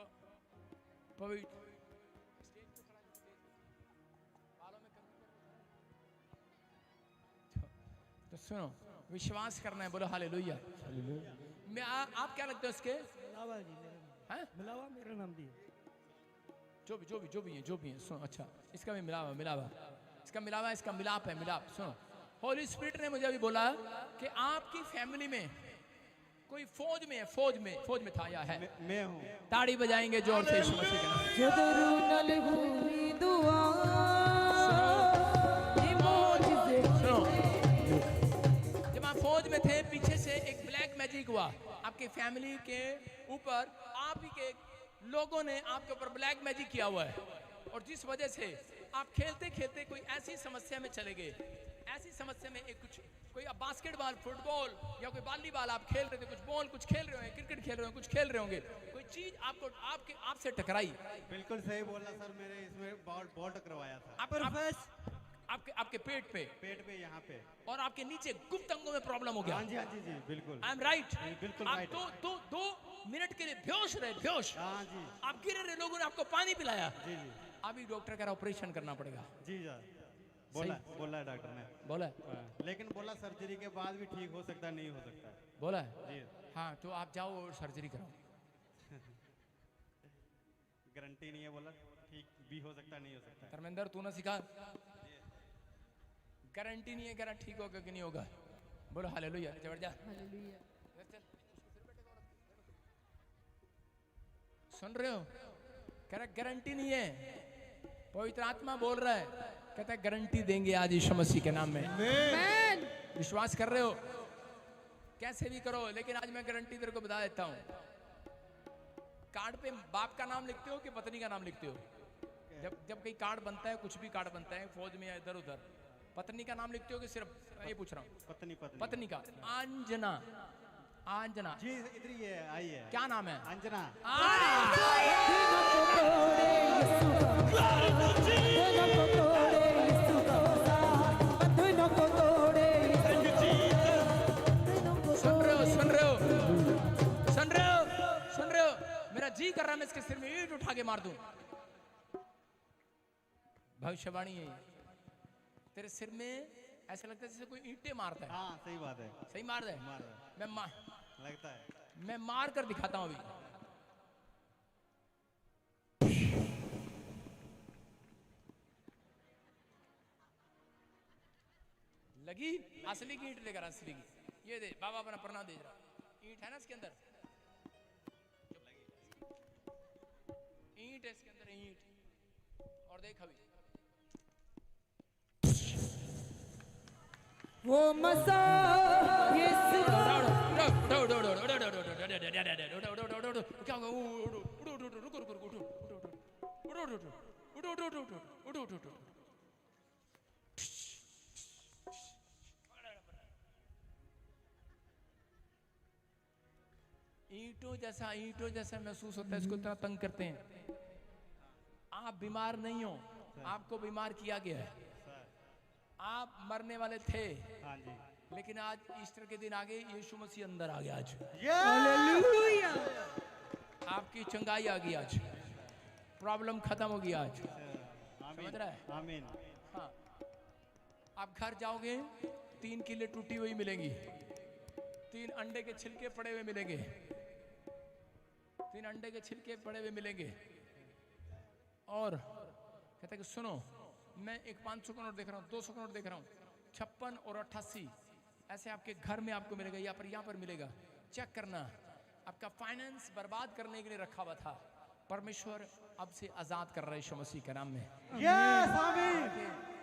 S1: पवित्र तो सुनो, विश्वास करना है, बोलो हालेलुया। मैं आप क्या लगते हो इसके?
S4: मिलावा जी मेरा नाम।
S1: हैं?
S4: मिलावा मेरा नाम दिया।
S1: जो भी है सुनो। अच्छा, इसका भी मिलावा, इसका मिलावा, इसका मिलाप है, मिलाप। सुनो, होली स्पिरिट ने मुझे अभी बोला कि आपकी फैमिली में कोई फौज में है, फौज में था या है?
S4: मैं हूँ।
S1: ताड़ी बजाएंगे जोर से यीशु मसीह के नाम।
S3: जदरू नल भूमि दुआ ये मौजज़े।
S1: सुनो, जब आप फौज में थे, पीछे से एक ब्लैक मैजिक हुआ आपके फैमिली के ऊपर। आप ही के लोगों ने आपके ऊपर ब्लैक मैजिक किया हुआ है, और जिस वजह से आप खेलते खेलते कोई ऐसी समस्या में चले गए, ऐसी समस्या में एक कुछ कोई अब बास्केटबॉल, फुटबॉल या कोई वॉलीबॉल आप खेल रहे थे, कुछ बॉल कुछ खेल रहे होंगे, क्रिकेट खेल रहे होंगे, कुछ खेल रहे होंगे, कोई चीज आपको आपसे टकराई।
S4: बिल्कुल सही बोला सर, मेरे इसमें बॉल टकराया था।
S1: आपके पेट पे
S4: यहाँ पे,
S1: और आपके नीचे गुप्त अंगों में प्रॉब्लम हो गया।
S4: हाँ जी जी बिल्कुल।
S1: I am right?
S4: बिल्कुल
S1: आप
S4: राइट।
S1: दो मिनट के लिए बेहोश रहे, बेहोश।
S4: हाँ जी
S1: आप गिरे रहे, लोगों ने आपको पानी पिलाया।
S4: जी जी
S1: अभी डॉक्टर का ऑपरेशन करना पड़ेगा।
S4: जी सर, बोला है डॉक्टर ने।
S1: बोला
S4: हाँ, लेकिन बोला सर्जरी के बाद भी ठीक हो सकता है, नहीं हो सकता है।
S1: बोला है?
S4: जी,
S1: हाँ, तो आप जाओ और सर्जरी कराओ।
S4: गारंटी नहीं है, बोला ठीक भी हो सकता है, नहीं हो सकता है।
S1: धर्मेंद्र तू ना सिखा, गारंटी नहीं है, कह रहा ठीक होगा कि नहीं होगा। बोलो हालेलुया, जबर जा। सुन रहे हो? कह रहा गारंटी नहीं है, पवित्र आत्मा बोल रहा है कहता है गारंटी देंगे आज यीशु मसीह के नाम में। विश्वास कर रहे हो? कैसे भी करो, लेकिन आज मैं गारंटी तेरे को बता देता हूँ। कार्ड पे बाप का नाम लिखते हो कि पत्नी का नाम लिखते हो? जब कहीं कार्ड बनता है, कुछ भी कार्ड बनता है फौज में या इधर उधर, पत्नी का नाम लिखते हो कि सिर्फ, ये पूछ रहा हूँ। पत्नी का। अंजना, अंजना
S4: जी इधर ही है, आई है।
S1: क्या नाम है?
S4: अंजना।
S1: सुन रहे हो? सुन रहे हो? सुन रहे हो? सुन रहे हो? मेरा जी कर रहा है मैं इसके सिर में ईंट उठा के मार दूं। भविष्यवाणी है तेरे सिर में, ऐसा लगता है जैसे कोई ईंटें मारता है।
S4: हाँ सही बात है।
S1: सही मार दे।
S4: लगता है।
S1: मैं मार कर दिखाता हूं अभी। लगी? असली की ईंट लेकर, असली की। ये दे बाबा, अपना प्रणाम दे रहा। ईंट है ना इसके अंदर, ईंट है इसके अंदर, ईंट। और देख अभी
S3: वो मसा यीशु का
S1: क्या होगा? ईंटों जैसा महसूस होता है, इसको इतना तंग करते हैं। आप बीमार नहीं हो, आपको बीमार किया गया है। आप मरने वाले थे,
S4: हाँ जी।
S1: लेकिन आज ईस्टर के दिन आगे यीशु मसीह अंदर आ गया। आज
S3: हालेलुया।
S1: आपकी चंगाई आ गई, आज प्रॉब्लम खत्म हो गई। आज समझ रहा है?
S4: आमीन।
S1: हाँ, आप घर जाओगे, 3 किले टूटी हुई मिलेंगी, 3 अंडे के छिलके पड़े हुए मिलेंगे, 3 अंडे के छिलके पड़े हुए मिलेंगे। और कहते कि सुनो, मैं एक 500 का नोट देख रहा हूँ, 200 का नोट देख रहा हूँ, 56 और 88 ऐसे आपके घर में आपको मिलेगा, यहाँ पर मिलेगा। चेक करना, आपका फाइनेंस बर्बाद करने के लिए रखा हुआ था, परमेश्वर अब से आजाद कर रहा है यीशु मसीह के नाम में।
S4: यस आमीन।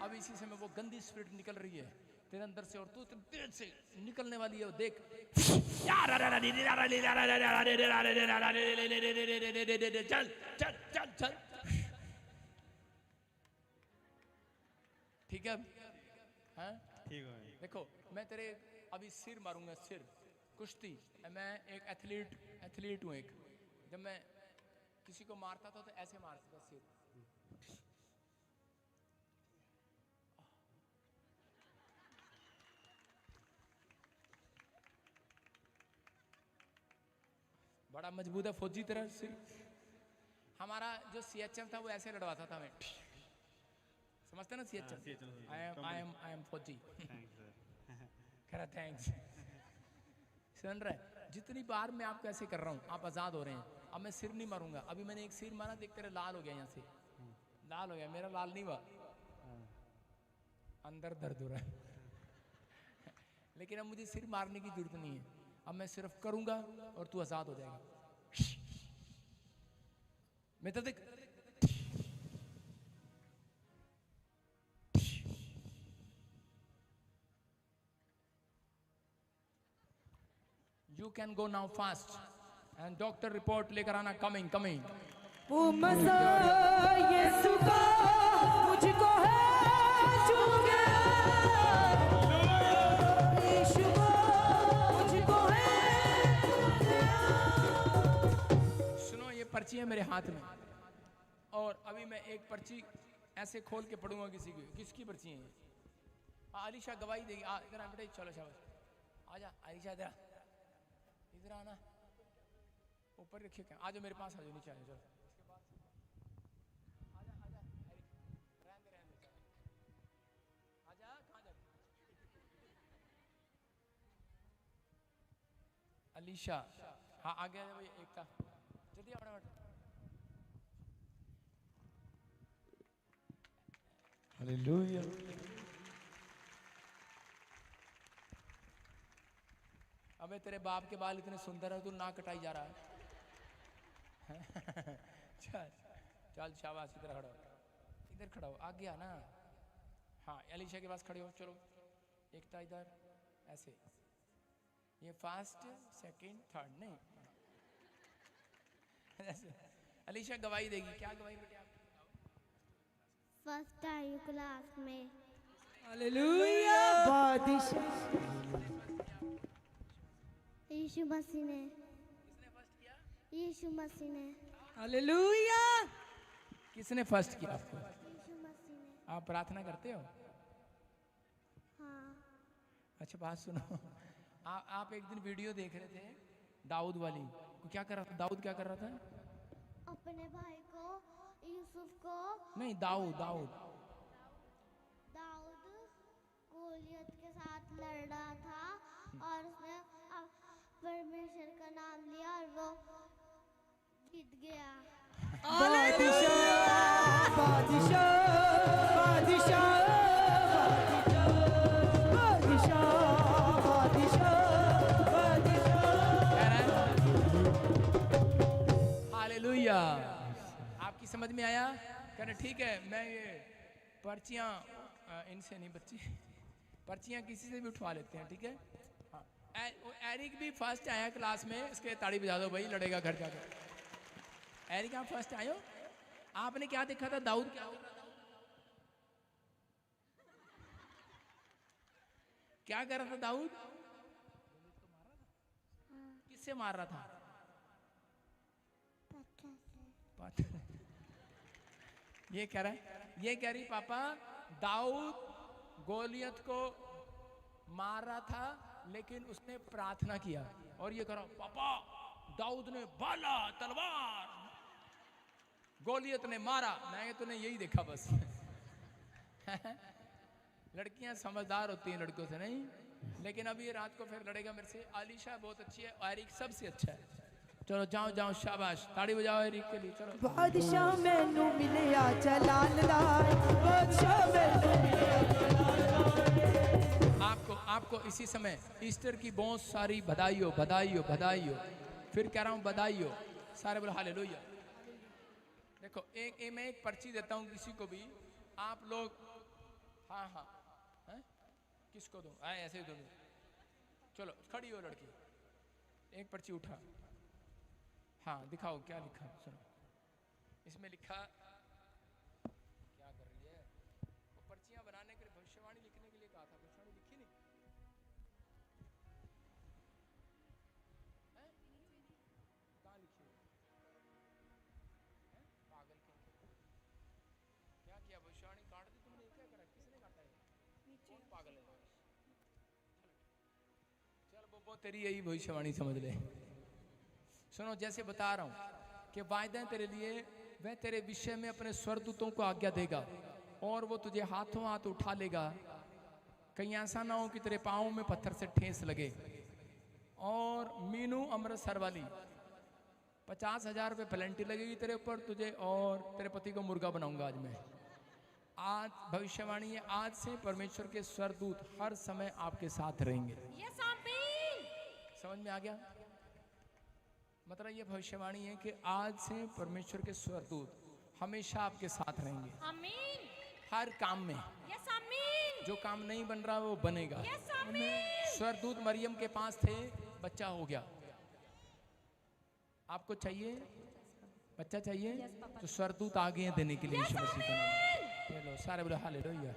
S1: अब इसी समय वो गंदी स्पिरिट निकल रही है तेरे अंदर से, और तू तेज से निकलने वाली है। देख, चल चल चल चल। ठीक है? हाँ?
S4: ठीक है।
S1: देखो, मैं तेरे अभी सिर मारूंगा, सिर कुश्ती। मैं एक एथलीट हूँ एक। जब मैं किसी को मारता था तो ऐसे मारता था सिर। बड़ा मजबूत है फौजी तरह सिर। हमारा जो सीएचएम था वो ऐसे लड़वाता था, मैं समझते ना सीएचएम। आई एम फौजी। करा थैंक्स। सुन रहे, जितनी बार मैं आपको ऐसे कर रहा हूँ, आप आजाद हो रहे हैं। अब मैं सिर नहीं मारूंगा। अभी मैंने एक सिर मारा, देख तेरे लाल हो गया, यहाँ से लाल हो गया। मेरा लाल नहीं हुआ, अंदर दर्द हो रहा है। लेकिन अब मुझे सिर मारने की जरूरत नहीं है। अब मैं सिर्फ करूंगा और तू आजाद हो जाएगा। मैं तो देख, you can go now fast and doctor report लेकर आना। Coming coming.
S3: वो मसा यीशु का मुझको है छू गया, यीशु का मुझको है छू गया।
S1: सुनो, ये पर्ची है मेरे हाथ में, और अभी मैं एक पर्ची ऐसे खोल के पढ़ूंगा किसी की। किसकी पर्ची है? आलिशा गवाही देगी। इधर आ बेटा, चलो शाबाश। आजा आलिशा, इधर इधर आना। ऊपर रखिए क्या? आजा मेरे पास, आजा नीचे आजा। चलो आजा आजा, रहने दे आजा। कहाँ जा? अलीशा, हाँ आ गया भाई। एकता जल्दी आओ फटाफट। हालेलुया। अबे तेरे बाप के बाल इतने सुंदर है, तू नाक कटाई जा रहा है। चल चल शाबाश, इधर खड़ा हो, इधर खड़ा हो। आ गया ना, हाँ अलीशा के पास खड़े हो, चलो एकता इधर ऐसे, ये फर्स्ट सेकंड थर्ड नहीं ऐसे। अलीशा गवाही देगी, क्या गवाही बेटे आप?
S5: फर्स्ट आई क्लास में।
S3: हालेलुया। बादशाह
S5: यीशु मसीह ने,
S1: किसने फर्स्ट किया?
S5: यीशु मसीह ने,
S3: हालेलुया।
S1: किसने फर्स्ट किया आपको?
S5: यीशु मसीह ने।
S1: आप प्रार्थना करते हो?
S5: हाँ।
S1: अच्छा बात सुनो, आप एक दिन वीडियो देख रहे थे दाऊद वाली, क्या कर रहा था दाऊद? क्या कर रहा था?
S5: अपने भाई को यूसुफ को,
S1: नहीं दाऊद दाऊद
S5: दाऊद गोलियत के साथ लड़ रहा था और उसने परमेश्वर का नाम लिया और वो जीत गया।
S3: बादशाह बादशाह बादशाह बादशाह बादशाह बादशाह।
S1: हालेलुया। आपकी समझ में आया? कहना ठीक है, मैं ये पर्चियाँ इनसे नहीं बच्ची, पर्चियाँ किसी से भी उठवा लेते हैं, ठीक है? हाँ एरिक भी फर्स्ट आया क्लास में, इसके ताड़ी बजा दो भाई, लड़ेगा घर जाकर। एरिक आप फर्स्ट आए हो? आपने क्या देखा था दाऊद क्या हो रहा था? क्या कर रहा था दाऊद? किससे मार रहा था?
S5: पत्थर से।
S1: ये कह रहा है, ये कह रही पापा दाऊद गोलियत को मार रहा था लेकिन उसने प्रार्थना किया, और ये कह रहा पापा दाऊद ने भाला तलवार गोलियत ने मारा। मैं तूने यही देखा बस। लड़कियां समझदार होती हैं लड़कों से, नहीं? लेकिन अभी ये रात को फिर लड़ेगा मेरे से। आलिशा बहुत अच्छी है, एरिक सबसे अच्छा है। चलो जाओ जाओ, शाबाश, ताड़ी बजाओ एरिक के लिए। चलो
S3: बादशाह मैनू मिलिया जलाल लाल, बादशाह मैनू मिलिया जलाल लाल।
S1: आपको इसी समय ईस्टर की बहुत सारी बधाई हो, बधाई हो, बधाई हो। फिर कह रहा हूँ बधाई हो, सारे बोलो हालेलुया। देखो मैं एक पर्ची देता हूँ किसी को भी, आप लोग हाँ हाँ हैं? किसको दूँ? ऐसे ही दो। चलो खड़ी हो लड़की, एक पर्ची उठा, हाँ दिखाओ क्या लिखा, सुनो। इसमें लिखा क्या कर रही है? वो पर्चियां बनाने के लिए भविष्यवाणी लिखने के लिए कहा था, भविष्यवाणी लिखी नहीं है? कहाँ लिखी है? पागल के क्या किया? भविष्यवाणी काट दी तुमने? क्या करा? किसने काटा है? कौन पागल है? चल वो तेरी यही भविष्यवाणी समझ ले। सुनो, जैसे बता रहा हूं कि वायदा तेरे लिए, वह तेरे विषय में अपने स्वर्गदूतों को आज्ञा देगा और वो तुझे हाथों हाथ उठा लेगा, कहीं ऐसा ना हो कि तेरे पाँव में पत्थर से ठेस लगे। और मीनू अमृतसर वाली 50,000 रुपये पेनल्टी लगेगी तेरे ऊपर, तुझे और तेरे पति को मुर्गा बनाऊंगा आज मैं। आज भविष्यवाणी है, आज से परमेश्वर के स्वर्गदूत हर समय आपके साथ रहेंगे। समझ में आ गया? मतलब ये भविष्यवाणी है कि आज से परमेश्वर के स्वर्गदूत हमेशा आपके साथ रहेंगे।
S2: आमीन।
S1: हर काम में।
S2: यस आमीन।
S1: जो काम नहीं बन रहा वो बनेगा।
S2: यस आमीन।
S1: स्वर्गदूत मरियम के पास थे, बच्चा हो गया। आपको चाहिए बच्चा? चाहिए तो स्वर्गदूत आ गए हैं देने के लिए यीशु मसीह का नाम। ये लो, सारे बोलो हालेलुया।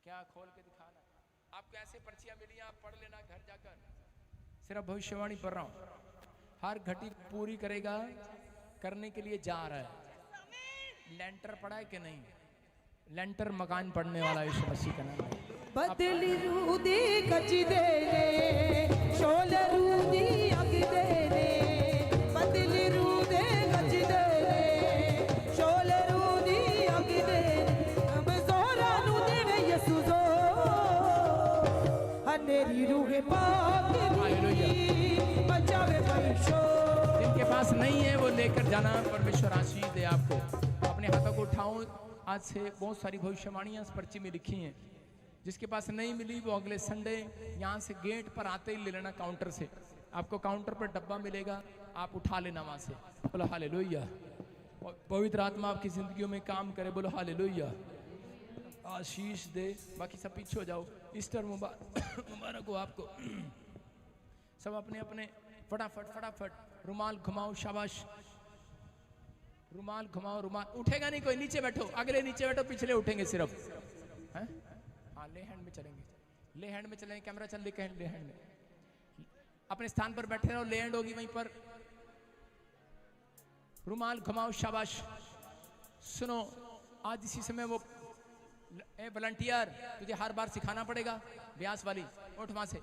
S1: क्या खोल के दिखाना? आपको ऐसे पर्चियां मिली, आप पढ़ लेना घर जाकर। सिर्फ भविष्यवाणी पढ़ रहा हूँ, हर घटी पूरी करेगा, करने के लिए जा रहा है। लेंटर पड़ा है कि नहीं? लेंटर मकान पढ़ने वाला यीशु मसीह का नाम है।
S3: बदली रूदी गज देने, शोल रूदी अग देने, बदली रूदे गज देने, शोल रूदी अग देने, हम जोरा नु देवे यसु जो, हनेरी रूह पाक बचावे परमेश्वर।
S1: जिनके पास नहीं है वो लेकर जाना, परमेश्वर आशीष दे आपको। अपने हाथों को उठाओ। आज से बहुत सारी भविष्यवाणियां इस पर्ची में लिखी हैं। जिसके पास नहीं मिली वो अगले संडे यहाँ से गेट पर आते ही ले लेना, काउंटर से। आपको काउंटर पर डब्बा मिलेगा, आप उठा लेना वहाँ से। बोलो हालेलुया। और पवित्र आत्मा आपकी जिंदगियों में काम करे। बोलो हालेलुया। आशीष दे। बाकी सब पीछे हो जाओ। ईस्टर मुबारक हो आपको। सब अपने अपने फटाफट फटाफट रुमाल घुमाओ। शाबाश, रुमाल घुमाओ। रुमाल उठेगा नहीं कोई, नीचे बैठो, अगले नीचे बैठो, पिछले उठेंगे सिर्फ। हैं? हाँ, ले हैंड में चलेंगे, ले हैंड में चलेंगे। कैमरा चल, ले हैंड में। अपने स्थान पर बैठे रहो, ले हैंड होगी वहीं पर। रुमाल घुमाओ। शाबाश। सुनो, आज इसी समय वो वॉलंटियर, तुझे हर बार सिखाना पड़ेगा। ब्यास वाली, उठ वहां से,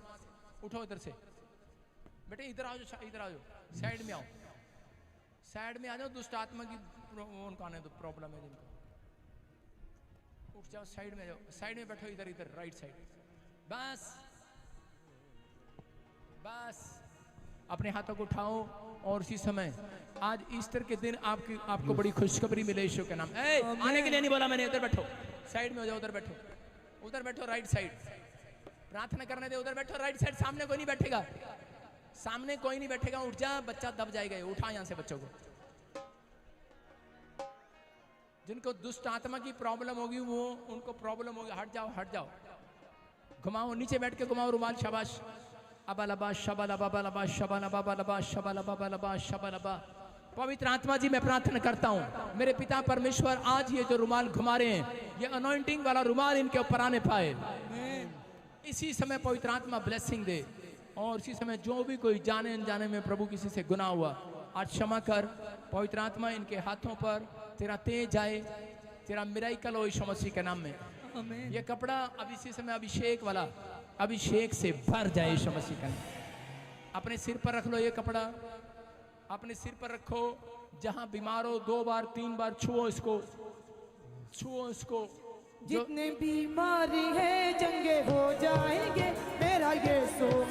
S1: उठो इधर से बेटे, इधर आओ, इधर आओ, साइड में आओ, साइड में आ जाओ। दुष्ट आत्मा की उनका आने दो, प्रॉब्लम है जिनको। उठ जाओ, साइड में जाओ, साइड में बैठो, इधर इधर राइट साइड। बस बस, अपने हाथों को उठाओ। और इसी समय आज ईस्टर के दिन आपको बड़ी खुशखबरी मिले यीशु के नाम। आने के लिए नहीं बोला मैंने, उधर बैठो, साइड में हो जाओ, उधर बैठो, उधर बैठो, राइट साइड। प्रार्थना करने दे, उधर बैठो, राइट साइड। सामने कोई नहीं बैठेगा, सामने कोई नहीं बैठेगा। उठ जा, बच्चा दब जाएगा। उठा यहां से बच्चों को। जिनको दुष्ट आत्मा की प्रॉब्लम होगी, वो उनको प्रॉब्लम होगी। हट जाओ, हट जाओ। घुमाओ, नीचे बैठ के घुमाओ रुमाल। शाबाश। अबालबा शबालबा बलबा शबालबा बलबा शबालबा बलबा शबालबा। पवित्र आत्मा जी, मैं प्रार्थना करता हूँ मेरे पिता परमेश्वर, आज ये जो रुमाल घुमा रहे हैं, ये अनॉइंटिंग वाला रुमाल इनके ऊपर आने पाए। इसी समय पवित्र आत्मा ब्लेसिंग दे। और इसी समय जो भी कोई जाने अनजाने में प्रभु किसी से गुनाह हुआ, आज क्षमा कर। पवित्र आत्मा इनके हाथों पर तेरा तेज आए, तेरा मिराइकल हो यीशु मसीह के नाम में। ये कपड़ा अब इसी समय अभिषेक वाला, अभिषेक से भर जाए यीशु मसीह का नाम। अपने सिर पर रख लो ये कपड़ा, अपने सिर पर रखो। जहां बीमार हो 2 बार 3 बार छुओ इसको, छुओ इसको।
S3: जितने बीमारी है जंगे हो जाएंगे, मेरा यीशु